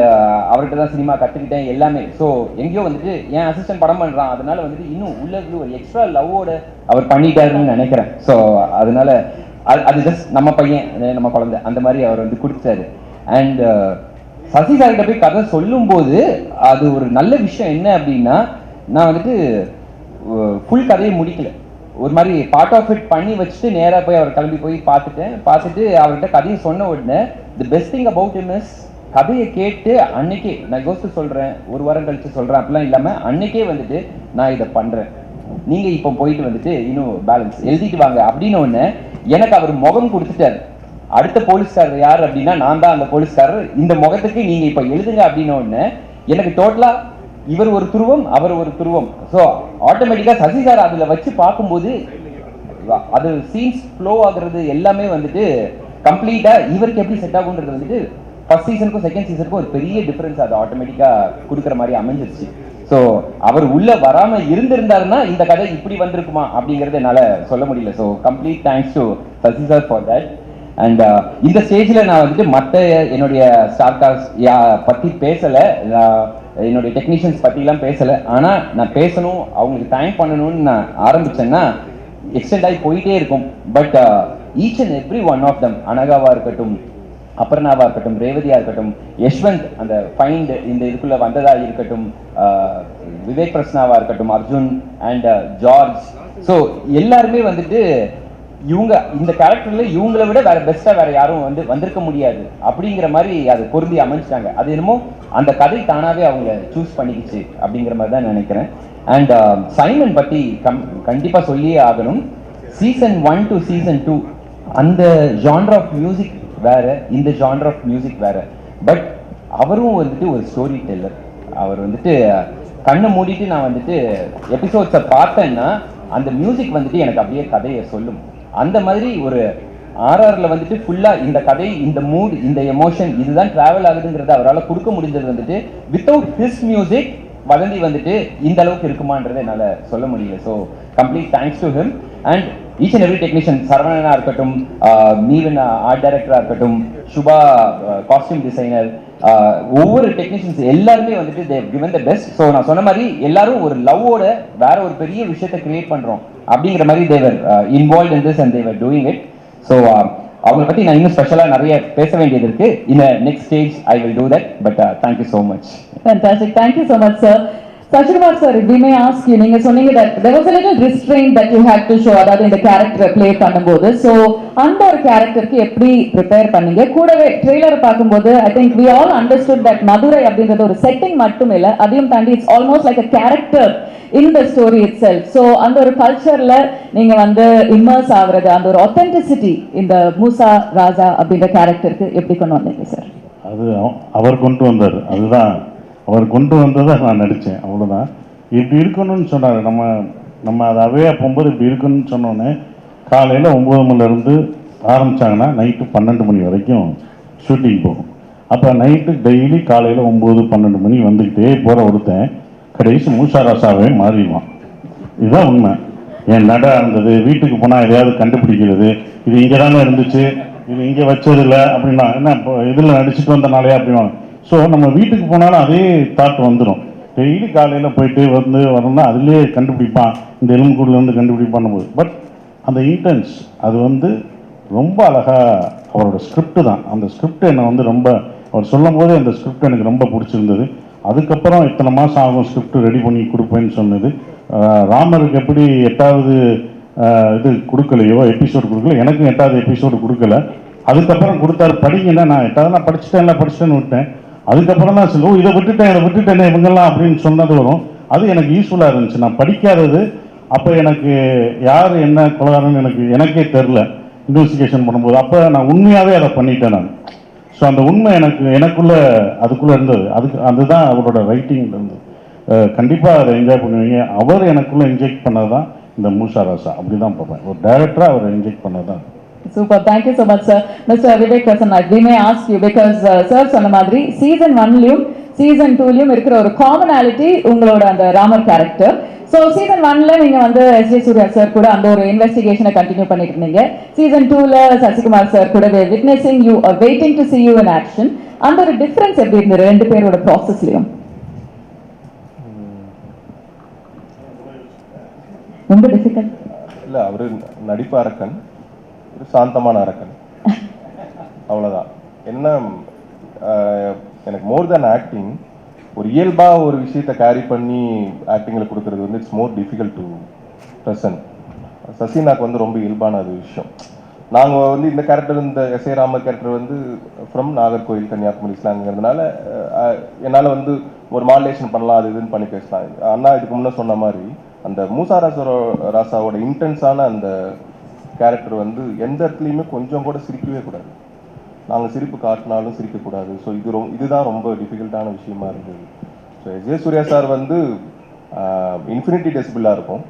அவர்கிட்ட தான் சினிமா கற்றுக்கிட்டேன் எல்லாமே. ஸோ எங்கேயோ வந்துட்டு என் அசிஸ்டன்ட் படம் பண்ணுறான், அதனால வந்துட்டு இன்னும் உள்ள ஒரு எக்ஸ்ட்ரா லவ்வோட அவர் பண்ணிட்டாருன்னு நினைக்கிறேன். ஸோ அதனால அது ஜஸ்ட் நம்ம பையன், நம்ம குழந்தை அந்த மாதிரி அவர் வந்து கொடுத்தாரு. அண்ட் சசி சார்கிட்ட போய் கதை சொல்லும்போது அது ஒரு நல்ல விஷயம் என்ன அப்படின்னா, நான் வந்துட்டு ஃபுல் கதையை முடிக்கல, ஒரு மாதிரி பார்ட் ஆஃப் இட் பண்ணி வச்சுட்டு நேராக போய் அவர் கிளம்பி போய் பார்த்துட்டு அவர்கிட்ட கதையை சொன்ன உடனே the best thing about him is கதையை கேட்டு அன்னைக்கே நான் யோசிச்சு சொல்கிறேன், ஒரு வாரம் கழிச்சு சொல்கிறேன் அப்படிலாம் இல்லாமல் அன்னைக்கே வந்துட்டு நான் இதை பண்ணுறேன், நீங்கள் இப்போ போயிட்டு வந்துட்டு இன்னும் பேலன்ஸ் எழுதிட்டு வாங்க அப்படின்னு ஒன்று எனக்கு அவர் முகம் கொடுத்துட்டார். அடுத்த போலீஸ்காரர் யார் அப்படின்னா நான் தான் அந்த போலீஸ்காரர், இந்த முகத்துக்கு நீங்கள் இப்போ எழுதுங்க அப்படின்னு ஒன்று எனக்கு டோட்டலாக இவர் ஒரு துருவம் அவர் ஒரு துருவம். ஸோ ஆட்டோமேட்டிக்காக சசி சார் அதில் வச்சு பார்க்கும்போது அது சீன்ஸ் ஃப்ளோ ஆகுறது எல்லாமே வந்துட்டு கம்ப்ளீட்டாக இவருக்கு எப்படி செட் ஆகுன்றது வந்துட்டு ஃபர்ஸ்ட் சீசனுக்கும் செகண்ட் சீசனுக்கும் ஒரு பெரிய டிஃபரன்ஸ் அது ஆட்டோமேட்டிக்காக கொடுக்குற மாதிரி அமைஞ்சிருச்சு. ஸோ அவர் உள்ள வராமல் இருந்திருந்தாருன்னா இந்த கதை இப்படி வந்திருக்குமா அப்படிங்கிறது என்னால் சொல்ல முடியல. So complete thanks to Sasi sir for that. And இந்த ஸ்டேஜில் நான் வந்துட்டு மற்ற என்னுடைய ஸ்டார் காஸ்ட் பற்றி பேசலை, என்னுடைய டெக்னீஷியன்ஸ் பற்றிலாம் பேசலை. ஆனால் நான் பேசணும், அவங்களுக்கு தேங்க் பண்ணணும்னு நான் ஆரம்பித்தேன்னா எக்ஸ்டெண்ட் ஆகி போயிட்டே இருக்கும். But each and every one of them, அனகாவாக இருக்கட்டும், அபர்ணாவாக இருக்கட்டும், ரேவதியாக இருக்கட்டும், யஷ்வந்த் அந்த ஃபைண்ட் இந்த இதுக்குள்ளே வந்ததாக இருக்கட்டும், விவேக் பிரஸ்னாவாக இருக்கட்டும், அர்ஜுன் அண்ட் ஜார்ஜ், ஸோ எல்லாருமே வந்துட்டு இவங்க இந்த கேரக்டர்ல இவங்களை விட வேற பெஸ்டா வேற யாரும் வந்து வந்திருக்க முடியாது அப்படிங்கிற மாதிரி அது பொருந்தி அமைச்சிட்டாங்க. அது என்னமோ அந்த கதை தானாவே அவங்க சூஸ் பண்ணிக்கிச்சு அப்படிங்கிற மாதிரி தான் நினைக்கிறேன். அண்ட் சைமன் பத்தி கண்டிப்பா சொல்லியே ஆகணும். சீசன் 1 to season 2 அந்த ஜான்ர் ஆஃப் மியூசிக் வேற, இந்த ஜான்ர் ஆஃப் மியூசிக் வேற. பட் அவரும் வந்துட்டு ஒரு ஸ்டோரி டெல்லர். அவர் வந்துட்டு கண்ணை மூடிட்டு நான் வந்துட்டு எபிசோட்ஸை பார்த்தேன்னா அந்த மியூசிக் வந்துட்டு எனக்கு அப்படியே கதையை சொல்லும். அந்த மாதிரி ஒரு ஆர்ஆர்ல வந்துட்டு ஃபுல்லா இந்த கதை, இந்த மூட், இந்த எமோஷன் இதுதான் டிராவல் ஆகுதுங்கிறத அவரால் கொடுக்க முடிஞ்சது வந்துட்டு வித்தவுட் ஹிஸ் மியூசிக் வதந்தி வந்துட்டு இந்த அளவுக்கு இருக்குமான்றதை என்னால் சொல்ல முடியல. So complete thanks to him and each and every technician, சரவணனா இருக்கட்டும், மீவன் ஆர்ட் டைரக்டராக இருக்கட்டும், சுபா காஸ்டியூம் டிசைனர், ஒவ்வொரு டெக்னீஷியன்ஸ் எல்லாருமே வந்துட்டு they given the best. So நான் சொன்ன மாதிரி எல்லாரும் ஒரு லவ்வோட வேற ஒரு பெரிய விஷயத்தை கிரியேட் பண்றோம் அப்படிங்கிற மாதிரி they're involve in this and they're doing it. So அவங்களை பற்றி நான் இன்னும் ஸ்பெஷலாக நிறைய பேச வேண்டியது இருக்கு. In next stage I will do that. But thank you so much. Fantastic. Thank you so much, sir. Sachimar sir, if we may ask you, நீங்க சொன்னீங்க that there was a little restraint that you had to show, அதாவது இந்த character play பண்ணும்போது. So அந்த ஒரு கேரக்டருக்கு எப்படி prepare பண்ணீங்க? கூடவே ட்ரெய்லர் பார்க்கும்போது I think we all understood that Madurai அப்படின்றது ஒரு செட்டிங் மட்டும் இல்லை, அதையும் தாண்டி it's almost like a character in the story itself. So அந்த ஒரு கல்ச்சர்ல நீங்க வந்து இம்மர்ஸ் ஆகுறது, அந்த ஒரு authenticity இந்த மூசா ராஜா அப்படின்ற கேரக்டருக்கு எப்படி கொண்டு வந்தீங்க சார்? அது அவர் கொண்டு வந்தார், அதுதான் அவர் கொண்டு வந்ததை நான் நடித்தேன், அவ்வளோதான். இப்படி இருக்கணும்னு சொன்னார். நம்ம அதை அவையாக போகும்போது இப்படி இருக்கணும்னு சொன்னோன்னே காலையில் 9 மணிலேருந்து ஆரம்பித்தாங்கன்னா நைட்டு 12 மணி வரைக்கும் ஷூட்டிங் போகும். அப்போ நைட்டு டெய்லி காலையில் 9-12 மணி வந்துக்கிட்டே போகிற ஒருத்தன் கடைசி மூசா ராசாவே மாறிடுவான். இதுதான் உண்மை. என் நடை இருந்தது, வீட்டுக்கு போனால் எதையாவது கண்டுபிடிக்கிறது, இது இங்கே தானே இருந்துச்சு, இது இங்கே வச்சதில்லை அப்படின்னா என்ன இப்போ இதில் நடிச்சுட்டு வந்தனாலே அப்படின்னா. ஸோ நம்ம வீட்டுக்கு போனாலும் அதே தாட் வந்துடும். டெய்லி காலையில் போயிட்டு வரணும்னா அதுலேயே கண்டுபிடிப்பான், இந்த எலும்புக்கூடுலேருந்து கண்டுபிடிப்பான் போது. பட் அந்த இன்டென்ஸ் அது வந்து ரொம்ப அழகாக அவரோட ஸ்கிரிப்டு தான். அந்த ஸ்கிரிப்ட் என்னை வந்து ரொம்ப அவர் சொல்லும் போதே அந்த ஸ்கிரிப்ட் எனக்கு ரொம்ப பிடிச்சிருந்தது. அதுக்கப்புறம் இத்தனை மாதம் ஆகும் ஸ்கிரிப்ட் ரெடி பண்ணி கொடுப்பேன்னு சொன்னது. ராமருக்கு எப்படி 8வது இது கொடுக்கலையோ, எபிசோடு கொடுக்கல, எனக்கும் 8வது எபிசோடு கொடுக்கல. அதுக்கப்புறம் கொடுத்தாரு படிங்கன்னா, நான் 8வது நான் படிச்சுட்டேன்னு விட்டேன். அதுக்கப்புறம் தான் சொல்லு இதை விட்டுட்டேன் இவங்கெல்லாம் அப்படின்னு சொன்னது வரும். அது எனக்கு யூஸ்ஃபுல்லாக இருந்துச்சு. நான் படிக்காதது அப்போ எனக்கு யார் என்ன கொலகாரன்னு எனக்கே தெரில இன்வெஸ்டிகேஷன் பண்ணும்போது. அப்போ நான் உண்மையாகவே அதை பண்ணிட்டேன் நான். ஸோ அந்த உண்மை அதுக்குள்ளே இருந்தது. அதுதான் அவரோட ரைட்டிங் இருந்தது. கண்டிப்பாக அதை என்ஜாய் பண்ணுவீங்க. அவர் எனக்குள்ளே இன்ஜெக்ட் பண்ணது தான் இந்த மூசா ராசா. அப்படி தான் பார்ப்பேன். ஒரு டைரக்டராக அவர் இன்ஜெக்ட் பண்ணது தான். Super, thank you so much sir. Mr. Vivek Prasanna, we may ask you because sir சொன்ன மாதிரி season 1லயும் season 2லயும் இருக்கிற ஒரு commonality உங்களோட அந்த ராமர் கேரக்டர். ஸோ சீசன் 1ல நீங்க வந்து எஸ் ஜே சூர்யா சார் கூட அந்த ஒரு இன்வெஸ்டிகேஷனை கண்டினியூ பண்ணிட்டு இருந்தீங்க. சீசன் 2ல சசிகுமார் சார் கூட witnessing you waiting to see you in action. அந்த ஒரு டிஃபரன்ஸ் எப்படி இருந்தது ரெண்டு பேரோட ப்ராசஸ்லயும்? ரொம்ப டிஃபிகல்ட் இல்லை, அவரு நடிப்பு அரக்கன், சாந்தமான அரக்கன், அவ்வளோதான். என்ன எனக்கு மோர் தேன் ஆக்டிங், ஒரு இயல்பாக ஒரு விஷயத்தை கேரி பண்ணி ஆக்டிங்கில் கொடுக்குறது வந்து it's more difficult to present. சசினாக்கு வந்து ரொம்ப இயல்பான அது விஷயம். நாங்கள் வந்து இந்த கேரக்டர், இந்த எஸ்ஏ ராமர் கேரக்டர் வந்து ஃப்ரம் நாகர்கோவில் கன்னியாகுமரி ஸ்லாங்கிறதுனால என்னால் வந்து ஒரு மாடுலேஷன் பண்ணலாம், அது இதுன்னு பண்ணி பேசலாம். அண்ணா இதுக்கு முன்னே சொன்ன மாதிரி அந்த மூசா ராசாவோட இன்டென்ஸான அந்த கேரக்டர் வந்து எந்த இடத்துலையுமே கொஞ்சம் கூட சிரிக்கவே கூடாது. நாங்கள் சிரிப்பு காட்டினாலும் சிரிக்கக்கூடாது. ஸோ இதுதான் ரொம்ப டிஃபிகல்ட்டான விஷயமா இருந்தது. So S J Suryah sir வந்து இன்ஃபினிட்டி டெசிபிளாக இருக்கும்.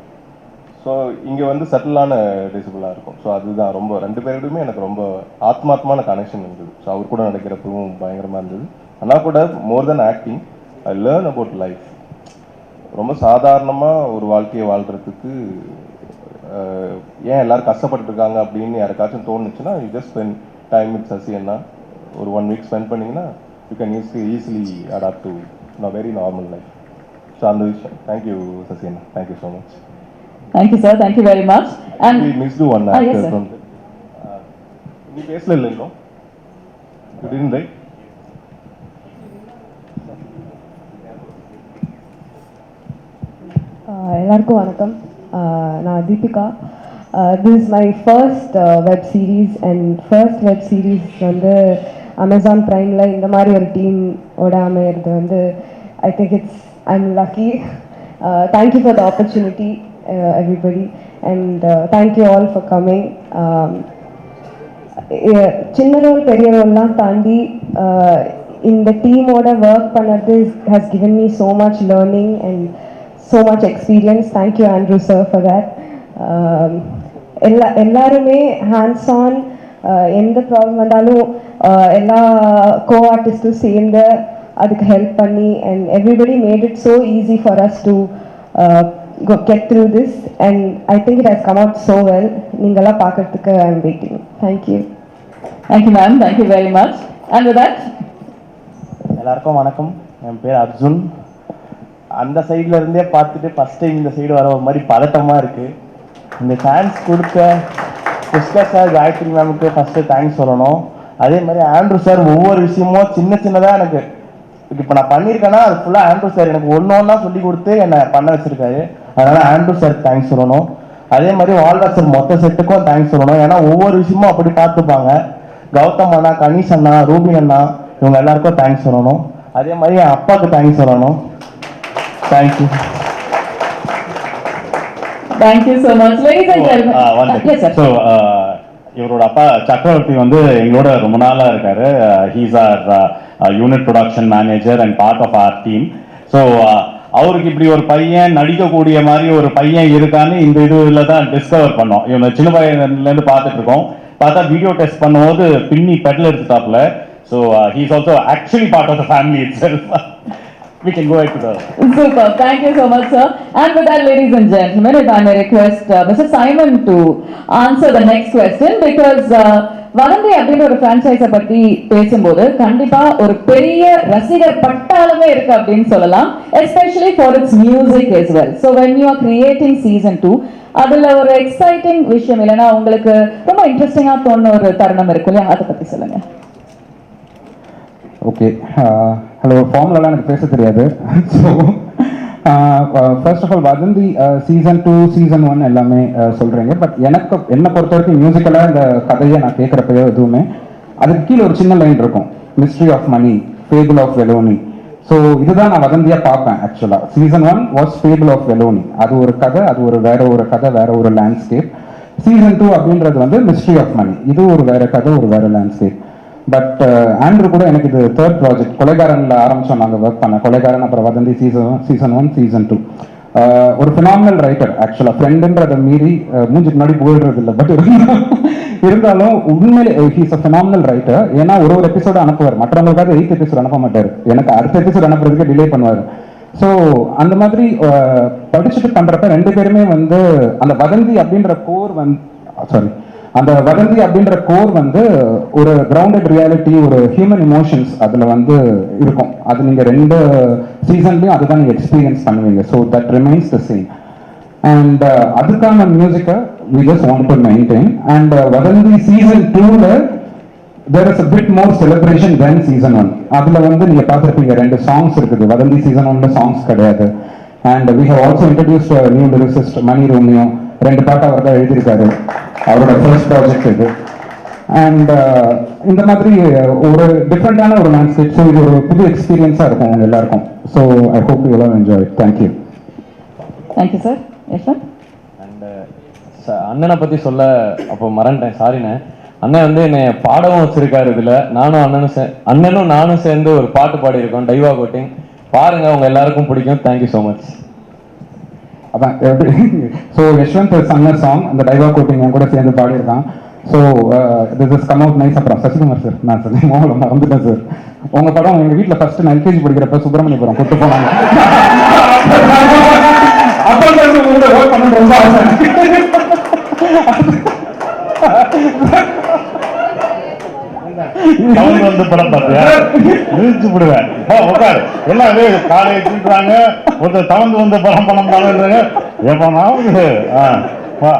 ஸோ இங்கே வந்து சட்டிலான டெசிபிளாக இருக்கும். ஸோ அதுதான் ரொம்ப ரெண்டு பேருமே எனக்கு ரொம்ப ஆத்மாத்மான கனெக்ஷன் இருந்தது. ஸோ அவர் கூட நடக்கிறப்பவும் பயங்கரமாக இருந்தது. ஆனால் கூட more than acting I learn about life. ரொம்ப சாதாரணமாக ஒரு வாழ்க்கையை வாழ்கிறதுக்கு ஏன் எல்லாரும் கஷ்டப்பட்டுருக்காங்க அப்படின்னு யாருக்காச்சும் தோணுச்சுன்னா you just spend time with Sasi anna. ஒரு 1 வீக் ஸ்பெண்ட் பண்ணிங்கன்னா you can easily adapt to very normal life. So அந்த விஷயம். Thank you Sasi anna, thank you so much. Thank you sir, thank you very much. And we missed one actor from the நீ பேசல இல்லை இன்னும் you didn't, right? எல்லாருக்கும் வணக்கம். நான் Deepika. This is my first web series and first web series வந்து Amazon ப்ரைமில் இந்த மாதிரி ஒரு டீமோட அமையிறது வந்து I think I'm lucky. Thank you for the opportunity everybody and thank you all for coming. சின்ன ரோல் பெரிய ரோல்லாம் தாண்டி இந்த டீமோட ஒர்க் பண்ணது has given me so much learning and so much experience. Thank you Andrew sir for that. எல்லாருமே hands on, எந்த problem வந்தாலும் எல்லா co-artists சேர்ந்து அதுக்கு ஹெல்ப் பண்ணி and everybody made it so easy for us to get through this and I think it has come out so well. நீங்களா பார்க்கிறதுக்கு I am waiting. Thank you. Thank you ma'am, thank you very much. And with that, எல்லாருக்கும் வணக்கம். என் பேர் அர்ஜுன். அந்த சைடில் இருந்தே பார்த்துட்டு first time இந்த சைடு வர ஒரு மாதிரி பதட்டமாக இருக்குது. இந்த சான்ஸ் கொடுத்த புஷ்கர் சார், காயத்ரி மேமுக்கு ஃபஸ்ட்டு தேங்க்ஸ் சொல்லணும். அதே மாதிரி ஆண்ட்ரூ சார் ஒவ்வொரு விஷயமும் சின்னதாக எனக்கு இப்போ நான் பண்ணியிருக்கேன்னா அது ஃபுல்லாக ஆண்ட்ரூ சார் எனக்கு ஒன்றா சொல்லி கொடுத்து என்னை பண்ண வச்சிருக்காரு. அதனால ஆண்ட்ரூ சார் தேங்க்ஸ் சொல்லணும். அதே மாதிரி வால்வர் சார் மொத்த செட்டுக்கும் தேங்க்ஸ் சொல்லணும். ஏன்னா ஒவ்வொரு விஷயமும் அப்படி பார்த்துப்பாங்க. கௌதம் அண்ணா, கணேஷ் அண்ணா, ரூபி அண்ணா, இவங்க எல்லாருக்கும் தேங்க்ஸ் சொல்லணும். அதே மாதிரி என் அப்பாவுக்கு தேங்க்ஸ் சொல்லணும். Thank you. Thank you so much. Ladies and gentlemen. Yes, sir. So இவரோட அப்பா சக்கரவர்த்தி வந்து எங்களோட ரொம்ப நாளா இருக்காரு. He's our unit production manager and part of our team. So அவருக்கு இப்படி ஒரு பையன் நடிக்கக்கூடிய மாதிரி ஒரு பையன் இருக்கான்னு இந்த இதுல தான் டிஸ்கவர் பண்ணோம். இவங்க சின்ன பையன்லேருந்து பார்த்துட்டு இருக்கோம். பார்த்தா வீடியோ டெஸ்ட் பண்ணும்போது பின்னி பெடல் எடுத்துட்டாப்ல. So he's also actually part of the family itself. We can go ahead to the... Super. Thank you so much, sir. And with that, ladies and gentlemen, if I may request Mr. Simon to answer the next question, because வதந்தி அப்படின்ற ஒரு franchise பத்தி பேசும்போது கண்டிப்பா ஒரு பெரிய ரசிகர் பட்டாளமே இருக்கு அப்படின்னு சொல்லலாம், especially for its music as well. So when you are creating season 2, அதுல ஒரு எக்ஸைட்டிங் விஷயம் இல்லைன்னா உங்களுக்கு ரொம்ப இன்ட்ரெஸ்டிங்கா தோணுன ஒரு தருணம் இருக்கு இல்லையா, அதை பத்தி சொல்லுங்க. Okay, hello. ஃபார்முலாலாம் எனக்கு பேச தெரியாது. ஸோ ஃபர்ஸ்ட் ஆஃப் ஆல் வதந்தி சீசன் 2 சீசன் 1 எல்லாமே சொல்கிறீங்க. பட் என்னை பொறுத்த வரைக்கும் மியூசிக்கலாக இந்த கதையை நான் கேட்குறப்பயோ எதுவுமே அதுக்கு கீழே ஒரு சின்ன லைன் இருக்கும், mystery of money, fable of Velonie. So இதுதான் நான் வதந்தியாக பார்ப்பேன். ஆக்சுவலாக season 1 was fable of Velonie. அது ஒரு கதை, அது ஒரு வேற ஒரு கதை, வேற ஒரு லேண்ட்ஸ்கேப். சீசன் 2 அப்படின்றது வந்து மிஸ்ட்ரி ஆஃப் மணி, இது ஒரு வேற கதை, ஒரு வேற லேண்ட்ஸ்கேப். பட் ஆண்ட்ரூ கூட எனக்கு இது தேர்ட் ப்ராஜெக்ட். கொலைகாரனில் ஆரம்பித்தோம் நாங்கள் ஒர்க் பண்ண. கொலைகாரன், அப்புறம் வதந்தி சீசன் 1 சீசன் 2. ஒரு ஃபினாமினல் ரைட்டர் ஆக்சுவலாக. ஃப்ரெண்டுன்றதை மீறி மூஞ்சுக்கு முன்னாடி போயிடுறது இல்லை, பட் இருந்தாலும் உண்மையிலே ஹீஸ் அ ஃபினாமினல் ரைட்டர். ஏன்னா ஒரு எபிசோடு அனுப்புவார், மற்றவங்களுக்காக 8th எபிசோட் அனுப்ப மாட்டார், எனக்கு அடுத்த எபிசோட் அனுப்புறதுக்கு டிலே பண்ணுவார். ஸோ அந்த மாதிரி படிச்சுட்டு பண்ணுறப்ப ரெண்டு பேருமே வந்து அந்த வதந்தி அப்படின்ற கோர் அந்த வதந்தி அப்படின்ற கோர் வந்து ஒரு கிரவுண்டட் ரியாலிட்டி, ஒரு ஹியூமன் இமோஷன்ஸ் அதில் வந்து இருக்கும். அது நீங்கள் ரெண்டு சீசன்லையும் அதுதான் நீங்கள் எக்ஸ்பீரியன்ஸ் பண்ணுவீங்க. So that remains the same. And அதுக்கான மியூசிக்கை we just want to maintain. And Vadhandhi season 2ல there is a bit more celebration than season 1. அதில் வந்து நீங்கள் பார்த்துருப்பீங்க 2 சாங்ஸ் இருக்குது. வதந்தி சீசன் 1ல சாங்ஸ் கிடையாது. And we have also introduced a new lyricist, Mani Romeo. 2 பாட்டு அவர் தான் எழுதியிருக்காரு, அவரோட ஃபர்ஸ்ட் ப்ராஜெக்ட் இது. அண்ட் இந்த மாதிரி ஒரு டிஃப்ரெண்டான ஒரு லேண்ட்ஸ்கேப். ஸோ இது ஒரு புது எக்ஸ்பீரியன்ஸாக இருக்கும் அவங்க எல்லாருக்கும். ஸோ ஐ ஹோப் யூ எல்லாம் enjoy. Thank you. Thank you sir. Yes sir. And அண்ணனை பற்றி சொல்ல அப்போ மறந்துட்டேன், சாரிண்ணே. அண்ணன் வந்து என்னை பாடவும் வச்சிருக்காரு. இதில் அண்ணனும் நானும் சேர்ந்து ஒரு பாட்டு பாடியிருக்கோம், டைவா கோட்டிங். பாருங்க, உங்க எல்லாருக்கும் பிடிக்கும். Thank you so much. அதான் ஸோ யஷ்வந்த் சன்ன சாங் அந்த டைவா கோட்டிங் கூட சேர்ந்து பாடியிருக்கான். So this is come out nice. அப்புறம் சசிகுமார் சார், நான் சார் மோகல மறந்துட்டேன் சார். உங்கள் படம் எங்கள் வீட்டில் ஃபர்ஸ்ட் நான் எல்கேஜி படிக்கிறப்ப சுப்பிரமணியபுரம் கூட்டு போனாங்க. அப்போ ஒர்க் பண்ண ரொம்ப ஆசை. வந்து படம் பார்த்தியா, நிறுத்தி விடுவேன். உட்காரு, எல்லாம் காலையை தூக்குறாங்க, ஒருத்தர் தவந்து வந்து படம் பண்ணாங்க. எப்பனாவது வா.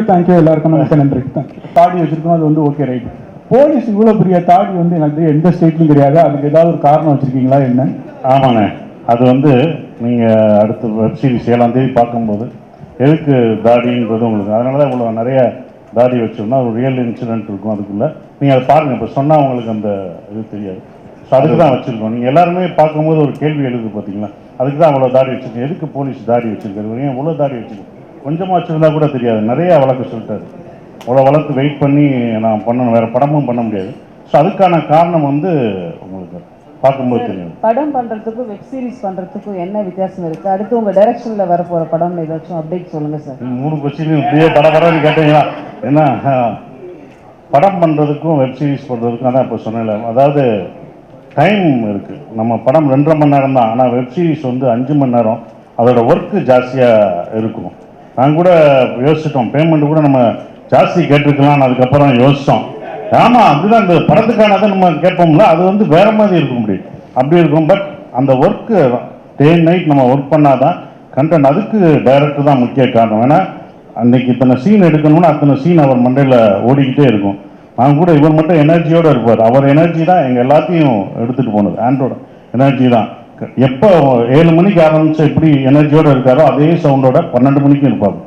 தேங்க்யூ எல்லாருக்கும் நமக்கு நன்றி. தாடி வச்சிருக்கோம், அது வந்து ஓகே ரைட். போலீஸ் இவ்வளோ பெரிய தாடி வந்து எனக்கு எந்த ஸ்டேட்லையும் கிடையாது. அதுக்கு ஏதாவது ஒரு காரணம் வச்சிருக்கீங்களா என்ன? ஆமாண்ணே, அது வந்து நீங்கள் அடுத்த வெப் சீரிஸ் 7ஆம் தேதி பார்க்கும்போது எதுக்கு தாடின்றது உங்களுக்கு, அதனால தான் இவ்வளோ நிறைய தாடி வச்சோம்னா ஒரு ரியல் இன்சிடென்ட் இருக்கும் அதுக்குள்ளே. நீங்கள் அதை பாருங்கள், இப்போ சொன்னால் உங்களுக்கு அந்த இது தெரியாது. ஸோ அதுக்கு தான் வச்சுருக்கோம். நீங்கள் எல்லாருமே பார்க்கும்போது ஒரு கேள்வி எழுது பார்த்தீங்களா, அதுக்கு தான் அவ்வளோ தாடி வச்சுருக்கேன். எதுக்கு போலீஸ் தாடி வச்சுருக்காரு, ஏன் இவ்வளோ தாடி வச்சுருக்கேன், கொஞ்சமாக வச்சுருந்தா கூட தெரியாது. நிறைய வழக்கு சொல்லிட்டாரு, அவ்வளோ வழக்கு வெயிட் பண்ணி நான் பண்ணணும், வேறு படமும் பண்ண முடியாது. ஸோ அதுக்கான காரணம் வந்து உங்களுக்கு பார்க்கும்போது தெரியும். படம் பண்றதுக்கும் வெப் சீரிஸ் பண்றதுக்கும் என்ன வித்தியாசம் இருக்கு? அடுத்து உங்க டைரக்ஷன்ல வர போற படம் ஏதாச்சும் அப்டேட் சொல்லுங்க சார். 3 கொஸ்டின் இப்படியே படம்னு கேட்டீங்களா? என்ன படம் பண்ணுறதுக்கும் வெப் சீரிஸ் பண்ணுறதுக்கும் அதான் இப்போ சொன்னேன்ல, அதாவது டைம் இருக்குது. நம்ம படம் 2.5 மணி நேரம் தான், ஆனால் வெப் சீரிஸ் வந்து 5 மணி நேரம். அதோட ஒர்க்கு ஜாஸ்தியாக இருக்கும். நாங்கள் கூட யோசிச்சிட்டோம், பேமெண்ட் கூட நம்ம ஜாஸ்தி கேட்டிருக்கலாம்னு அதுக்கப்புறம் யோசித்தோம். ஆமாம், அதுதான் இந்த படத்துக்கானதை நம்ம கேட்போம்ல, அது வந்து வேறு மாதிரி இருக்க முடியும், அப்படி இருக்கும். பட் அந்த ஒர்க்கு டே நைட் நம்ம ஒர்க் பண்ணாதான் கண்டென்ட். அதுக்கு டைரக்டர் தான் முக்கிய காரணம். ஏன்னா அன்றைக்கி இத்தனை சீன் எடுக்கணும்னா அத்தனை சீன் அவர் மண்டையில் ஓடிக்கிட்டே இருக்கும். நான் கூட இவர் மட்டும் எனர்ஜியோடு இருப்பார். அவர் எனர்ஜி தான் எங்கள் எல்லாத்தையும் எடுத்துகிட்டு போனது. ஆண்ட்ரோட எனர்ஜி தான். எப்போ 7 மணிக்கு ஆரம்பிச்சு எப்படி எனர்ஜியோடு இருக்காரோ அதே சவுண்டோட 12 மணிக்கும் இருப்பாங்க.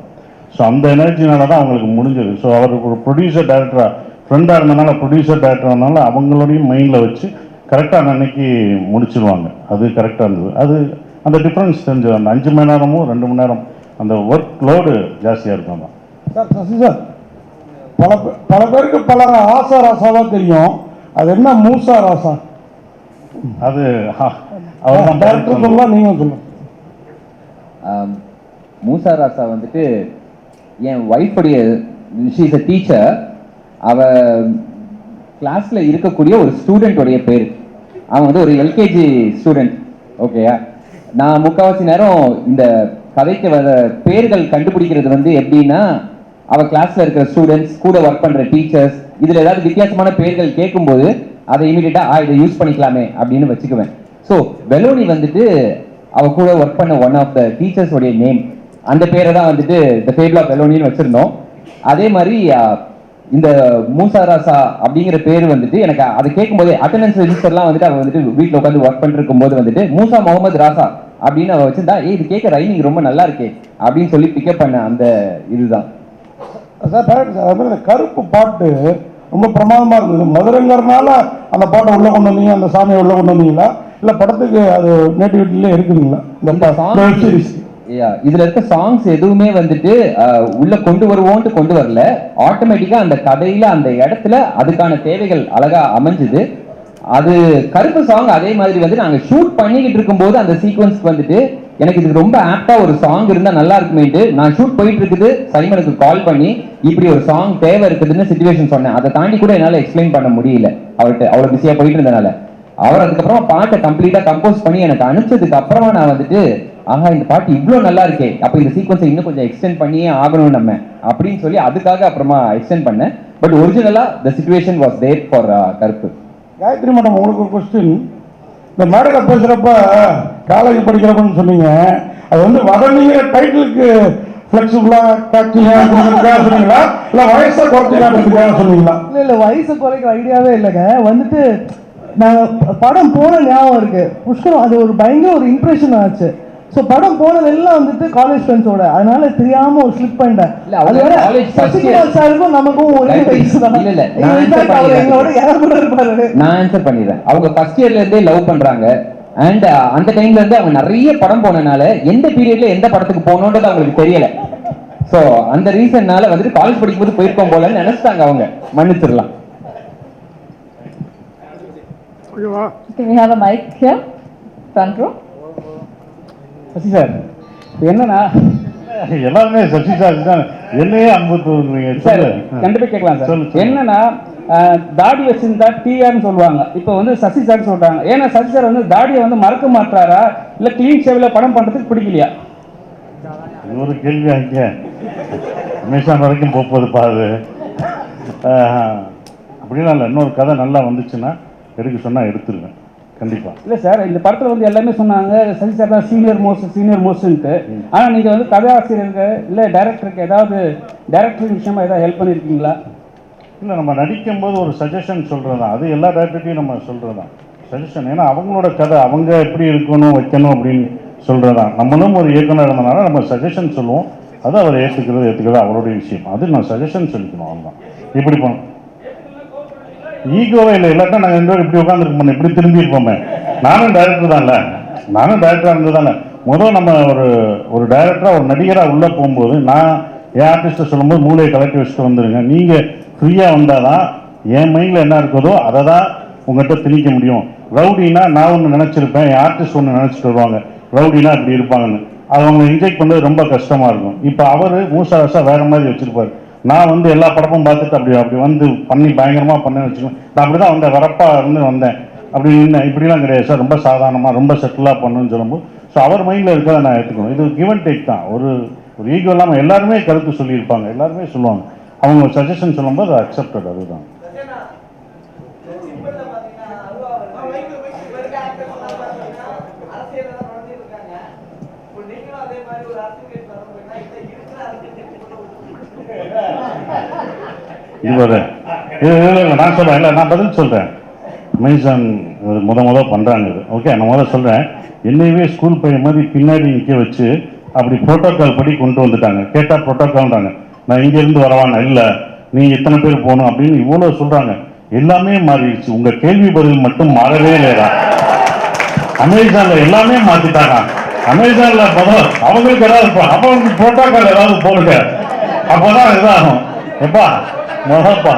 ஸோ அந்த எனர்ஜினால தான் அவங்களுக்கு முடிஞ்சது. ஸோ அவர் ஒரு ப்ரொடியூசர் டைரக்டராக ஃப்ரெண்டாக இருந்தனால, ப்ரொடியூசர் டைரக்டர்னால அவங்களோடையும் மைண்டில் வச்சு கரெக்டாக அன்னைக்கு முடிச்சிருவாங்க. அது கரெக்டாக இருந்தது. அது அந்த டிஃப்ரென்ஸ் தெரிஞ்சது. அந்த 5 மணி நேரமும் 2 மணி நேரம் அந்த ஒர்க் லோடு ஜாஸ்தியாக இருக்கும் தான். சார் சசி சார், பல பேருக்கு பல ஆசா ராசாவாக தெரியும். அது என்ன மூசா ராசா? அது அவர் டேரக்டர் சொல்லலாம், நீங்கள் சொல்லுங்கள். மூசா ராசா வந்துட்டு என் ஒய்ஃபுடைய, ஷீ இஸ் அ டீச்சர். அவ கிளாஸ்ல இருக்கக்கூடிய ஒரு ஸ்டூடெண்ட்டோடைய பேர். அவன் வந்து ஒரு எல்கேஜி ஸ்டூடெண்ட். ஓகேயா, நான் முக்கால்வாசி நேரம் இந்த கதைக்கு வர பேர்கள் கண்டுபிடிக்கிறது வந்து எப்படின்னா, அவ கிளாஸ்ல இருக்கிற ஸ்டூடெண்ட்ஸ், கூட ஒர்க் பண்ற டீச்சர்ஸ், இதுல ஏதாவது வித்தியாசமான பேர்கள் கேட்கும்போது அதை இமீடியட்டா இதை யூஸ் பண்ணிக்கலாமே அப்படின்னு வச்சுக்குவேன். ஸோ பெலோனி வந்துட்டு அவ கூட ஒர்க் பண்ண ஒன் ஆஃப் த டீச்சர்ஸ் உடைய நேம். அந்த பேரை தான் வந்துட்டு த ஃபேபிள் ஆஃப் பெலோனின்னு வச்சிருந்தோம். அதே மாதிரி இந்த மூசா ராசா அப்படிங்கிற பேர் வந்துட்டு எனக்கு அதை கேட்கும்போது அட்டண்டன்ஸ் ரெஜிஸ்டர்லாம் வந்துட்டு அவ வந்துட்டு வீட்டில் உட்காந்து ஒர்க் பண்ணிட்டு இருக்கும்போது வந்துட்டு மூசா முகமது ராசா அப்படின்னு அவ வச்சிருந்தா, இது கேட்க ரைமிங் ரொம்ப நல்லா இருக்கே அப்படின்னு சொல்லி பிக்கப் பண்ண அந்த இதுதான். சார் அந்த கருப்பு பாட்டு ரொம்ப பிரமாதமா இருந்தது. மதுரைங்கிறதுனால அந்த பாட்டை உள்ள கொண்டு வந்தீங்க, அந்த சாமியை உள்ள கொண்டு வந்தீங்களா, இல்ல படத்துக்கு அது நேட்டிவிட்டிலே இருக்குதுங்களா? இந்த வெப் சீரிஸ் இதுல இருக்க சாங்ஸ் எதுவுமே வந்துட்டு உள்ள கொண்டு வருவோன்ட்டு கொண்டு வரல. ஆட்டோமேட்டிக்கா அந்த கதையில அந்த இடத்துல அதுக்கான தேவைகள் அழகா அமைஞ்சுது. அது கருப்பு சாங் அதே மாதிரி வந்து நாங்க ஷூட் பண்ணிக்கிட்டு இருக்கும்போது அந்த சீக்வன்ஸ்க்கு வந்துட்டு எனக்கு இதுக்கு ரொம்ப ஆப்டா ஒரு சாங் இருந்தா நல்லா இருக்குமேட்டு நான் ஷூட் போயிட்டு இருக்குது சைமனுக்கு கால் பண்ணி இப்படி ஒரு சாங் தேவை இருக்குதுன்னு சிச்சுவேஷன் சொன்னேன். அதை தாண்டி கூட என்னால எக்ஸ்பிளைன் பண்ண முடியல அவர்கிட்ட, அவ்வளவு பிஸியா போயிட்டு இருந்தனால. அவர் அதுக்கப்புறமா பாட்டை கம்ப்ளீட்டா கம்போஸ் பண்ணி எனக்கு அனுப்பிச்சதுக்கு அப்புறமா நான் வந்துட்டு, ஆஹா இந்த பாட்டு இவ்வளோ நல்லா இருக்கே, அப்போ இந்த சீக்வன்ஸை இன்னும் கொஞ்சம் எக்ஸ்டெண்ட் பண்ணியே ஆகணும் நம்ம அப்படின்னு சொல்லி அதுக்காக அப்புறமா எக்ஸ்டெண்ட் பண்ணேன். பட் ஒரிஜினலா the situation was there for கருப்பு. காயத்ரி மேடம், உங்களுக்கு ஒரு கொஸ்டின். இந்த மேடையில் பேசுகிறப்ப காலேஜ் படிக்கிறப்பன்னு சொன்னீங்க, அது வந்து வதனீங்க டைட்டிலுக்கு ஃப்ளெக்சிபிளாக கேட்சிங்காக சொன்னீங்களா, இல்லை வயசை குறைச்சிக்காட்டுறதுக்காக சொன்னீங்களா? இல்லை வயசை குறைக்கிற ஐடியாவே இல்லைங்க. வந்துட்டு நான் படம் போன ஞாபகம் இருக்கு புஷ்கரம், அது ஒரு பயங்கர ஒரு இம்ப்ரெஷன் ஆச்சு. ஸோ படம் போனதெல்லாம் வந்துட்டு காலேஜ் ஃப்ரெண்ட்ஸோட, அதனால தெரியாம ஒரு ஸ்லிப் பண்ணிட்டேன். அது வேற சசிகுமார் சாருக்கும் நமக்கும் ஒரே வயசு தான். எங்களோட யார் கூட இருப்பாரு. நான் ஆன்சர் பண்ணிடுறேன். அவங்க ஃபர்ஸ்ட் இயர்ல இருந்தே லவ் பண்றாங்க. அண்ட் அந்த டைம்ல இருந்து அவங்க நிறைய படம் போனனால எந்த பீரியட்ல எந்த படத்துக்கு போகணுன்றது அவங்களுக்கு தெரியல. ஸோ அந்த ரீசன்னால வந்துட்டு காலேஜ் படிக்கும்போது போயிருக்கோம் போலன்னு நினைச்சிட்டாங்க அவங்க. மன்னிச்சிடலாம். Can we have a mic here? Front row. Sasi sir, என்னன்னா எல்லாருமே சசி சார் தான் என்னையே அனுபவத்துவீங்க. கண்டிப்பாக கேட்கலாம் சார். என்னன்னா தாடி வச்சிருந்தா டிஆர்னு சொல்லுவாங்க, இப்போ வந்து சசி சார் சொல்றாங்க. ஏன்னா சசி சார் வந்து தாடியை வந்து மறக்க மாட்டாரா, இல்லை கிளீன் ஷேவில் படம் பண்ணுறதுக்கு பிடிக்கலையா? இது ஒரு கேள்வி. அங்கே அமேசான் வரைக்கும் போகுது பாரு. அப்படின்னா இல்லை, இன்னொரு கதை நல்லா வந்துச்சுன்னா எடுக்க சொன்னால் எடுத்துருவேன் கண்டிப்பாக. இல்லை சார், இந்த படத்தில் வந்து எல்லாமே சொன்னாங்க சசி சார் தான் சீனியர் மோஸ்ட்ன்ட்டு. ஆனால் நீங்கள் வந்து கதாசிரியருக்கு இல்லை டைரக்டருக்கு ஏதாவது டைரக்டர் விஷயமா ஏதாவது ஹெல்ப் பண்ணியிருக்கீங்களா? இல்லை, நம்ம நடிக்கும் போது ஒரு சஜஷன் சொல்கிறது தான். அது எல்லா டேரக்டர்கிட்டையும் நம்ம சொல்கிறது தான் சஜஷன். ஏன்னா அவங்களோட கதை அவங்க எப்படி இருக்கணும் வைக்கணும் அப்படின்னு சொல்கிறது தான். நம்மளும் ஒரு இயக்குனர் இருந்தனால நம்ம சஜஷன் சொல்லுவோம். அது அவர் ஏற்றுக்கிறது அவருடைய விஷயம். அது நான் சஜஷன் சொல்லிக்கணும். அவ்வளோதான். இப்படி போகணும். ஈகோவே இல்லை. இல்லாட்டா நாங்கள் 2 பேரும் இப்படி உட்காந்துருக்கோம், இப்படி திரும்பி இருப்போமே. நானும் டைரக்டர் தான்ல, நானும் டைரக்டராக இருந்தது தானே. முதல் நம்ம ஒரு டைரக்டராக ஒரு நடிகராக உள்ளே போகும்போது நான் என் ஆர்டிஸ்ட்டை சொல்லும்போது மூளையை கலட்டி வச்சுட்டு வந்துடுங்க. நீங்கள் ஃப்ரீயாக வந்தால் தான் என் மைண்டில் என்ன இருக்குதோ அதை தான் உங்கள்கிட்ட திணிக்க முடியும். ரவுடினா நான் ஒன்று நினச்சிருப்பேன், என் ஆர்டிஸ்ட் ஒன்று நினச்சிட்டு வருவாங்க ரவுடினா இப்படி இருப்பாங்கன்னு. அது அவங்க இன்ஜெக்ட் பண்ணுறது ரொம்ப கஷ்டமாக இருக்கும். இப்போ அவர் மூசா வேறு மாதிரி வச்சுருப்பார். நான் வந்து எல்லா படமும் பார்த்துட்டு அப்படி வந்து பண்ணி பயங்கரமாக பண்ணேன்னு வச்சுக்கோங்க. நான் அப்படி தான் வந்தேன், வரப்பாக இருந்து வந்தேன் அப்படி நின்று. இப்படிலாம் கிடையாது சார், ரொம்ப சாதாரணமாக ரொம்ப செட்டிலாக பண்ணுன்னு சொல்லும்போது ஸோ அவர் மைண்டில் இருக்கிறத நான் எடுத்துக்கணும். இது கிவ் அண்ட் டேக் தான். ஒரு ஈகோ இல்லாமல் எல்லாருமே கருத்து சொல்லியிருப்பாங்க, எல்லாருமே சொல்லுவாங்க. அவங்க சஜஷன் சொல்லும்போது அக்செப்டட். அதுதான். இவர் இல்லை நான் சொல்கிறேன், இல்லை நான் பதில் சொல்கிறேன். அமேசான் முத பண்ணுறாங்க இது. ஓகே, நான் முதல்ல சொல்கிறேன். என்னையவே ஸ்கூல் பையன் மாதிரி பின்னாடி நிற்க வச்சு அப்படி ப்ரோட்டோக்கால் படி கொண்டு வந்துட்டாங்க. கேட்டால் ப்ரோட்டோக்கால்ன்றாங்க. நான் இங்கேருந்து வரவானா, இல்லை நீ எத்தனை பேர் போகணும் அப்படின்னு இவ்வளோ சொல்கிறாங்க. எல்லாமே மாறிடுச்சு. உங்கள் கேள்வி பதில் மட்டும் மாறவே இல்லைடா. அமேசானில் எல்லாமே மாற்றிட்டாங்க. அமேசானில் அவங்களுக்கு ஏதாவது அவங்களுக்கு ப்ரோட்டோக்கால் ஏதாவது போடுங்க, அப்போதான் இதாகும். எப்பா முதப்பா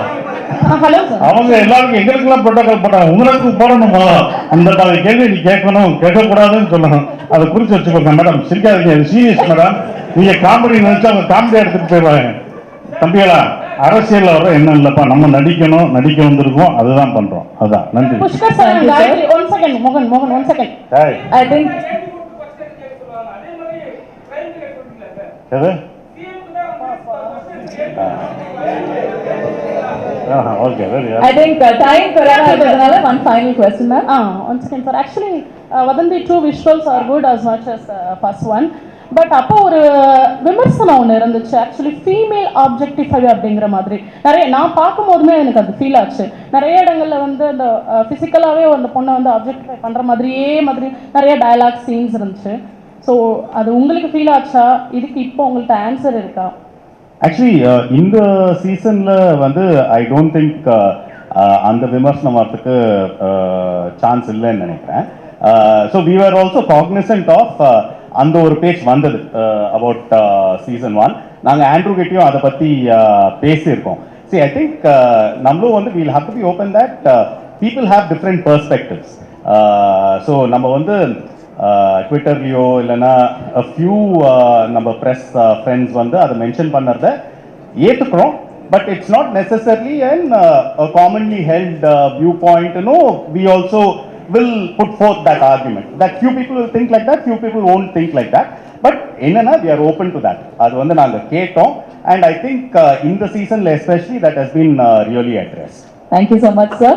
அவங்க எல்லாருக்கும் எங்களுக்கெல்லாம் ப்ரோட்டோக்கால் போட்டாங்க, உங்களுக்கு போடணும். அந்த கேள்வி நீ கேட்கணும், கேட்கக்கூடாதுன்னு சொல்லணும். அதை குறித்து வச்சுக்கோங்க மேடம். சிரிக்காதீங்க, இது சீரியஸ் மேடம். நீங்க காமெடி நினைச்சு அவங்க காமெடி எடுத்துட்டு போயிடுவாங்க. தம்பிகளா, அரசியல்ல வர என்ன இல்லப்பா, நம்ம நடிக்கணும், நடிக்க வந்திருக்கோம், அதுதான் பண்றோம். அதுதான். நன்றி. புஷ்கர் சார், ஒன் செகண்ட் மோகன் ஒன் செகண்ட். I think எது? Okay, very good. I think time corona irukadanaala one final question, ma'am. One second sir. Actually, Vadanthi 2 visuals are good as much as first one. But அப்போ ஒரு விமர்சனம் ஒன்று இருந்துச்சு. Actually female objectify அப்படிங்கிற மாதிரி நிறைய நான் பார்க்கும்போதுமே எனக்கு அது ஃபீல் ஆச்சு. நிறைய இடங்கள்ல வந்து அந்த ஃபிசிக்கலாகவே அந்த பொண்ணை வந்து ஆப்ஜெக்டிஃபை பண்ணுற மாதிரியே நிறைய டயலாக் சீன்ஸ் இருந்துச்சு. ஸோ அது உங்களுக்கு ஃபீல் ஆச்சா? இதுக்கு இப்போ உங்கள்கிட்ட ஆன்சர் இருக்கா? ஆக்சுவலி இந்த சீசன்ல வந்து ஐ டோன்ட் திங்க் அந்த விமர்சனம் வரத்துக்கு சான்ஸ் இல்லைன்னு நினைக்கிறேன். So we are also cognizant of அந்த ஒரு பேஜ் வந்தது அபவுட் சீசன் 1. நாங்கள் ஆண்ட்ரூ கிட்டையும் அதை பற்றி பேசியிருக்கோம். See, I think நம்மளும் வந்து we'll have to be open that people have different perspectives. So நம்ம வந்து ட்விட்டர்லேயோ இல்லைன்னா a few நம்ம ப்ரெஸ் ஃப்ரெண்ட்ஸ் வந்து அதை மென்ஷன் பண்ணுறத ஏற்றுக்கிறோம். But it's not necessarily and commonly held view point. We also will put forth that argument that few people will think like that, few people won't think like that. But enna we are open to that. அது வந்து நாங்க கேட்டோம். And I think in the season especially that has been really addressed. Thank you so much, sir.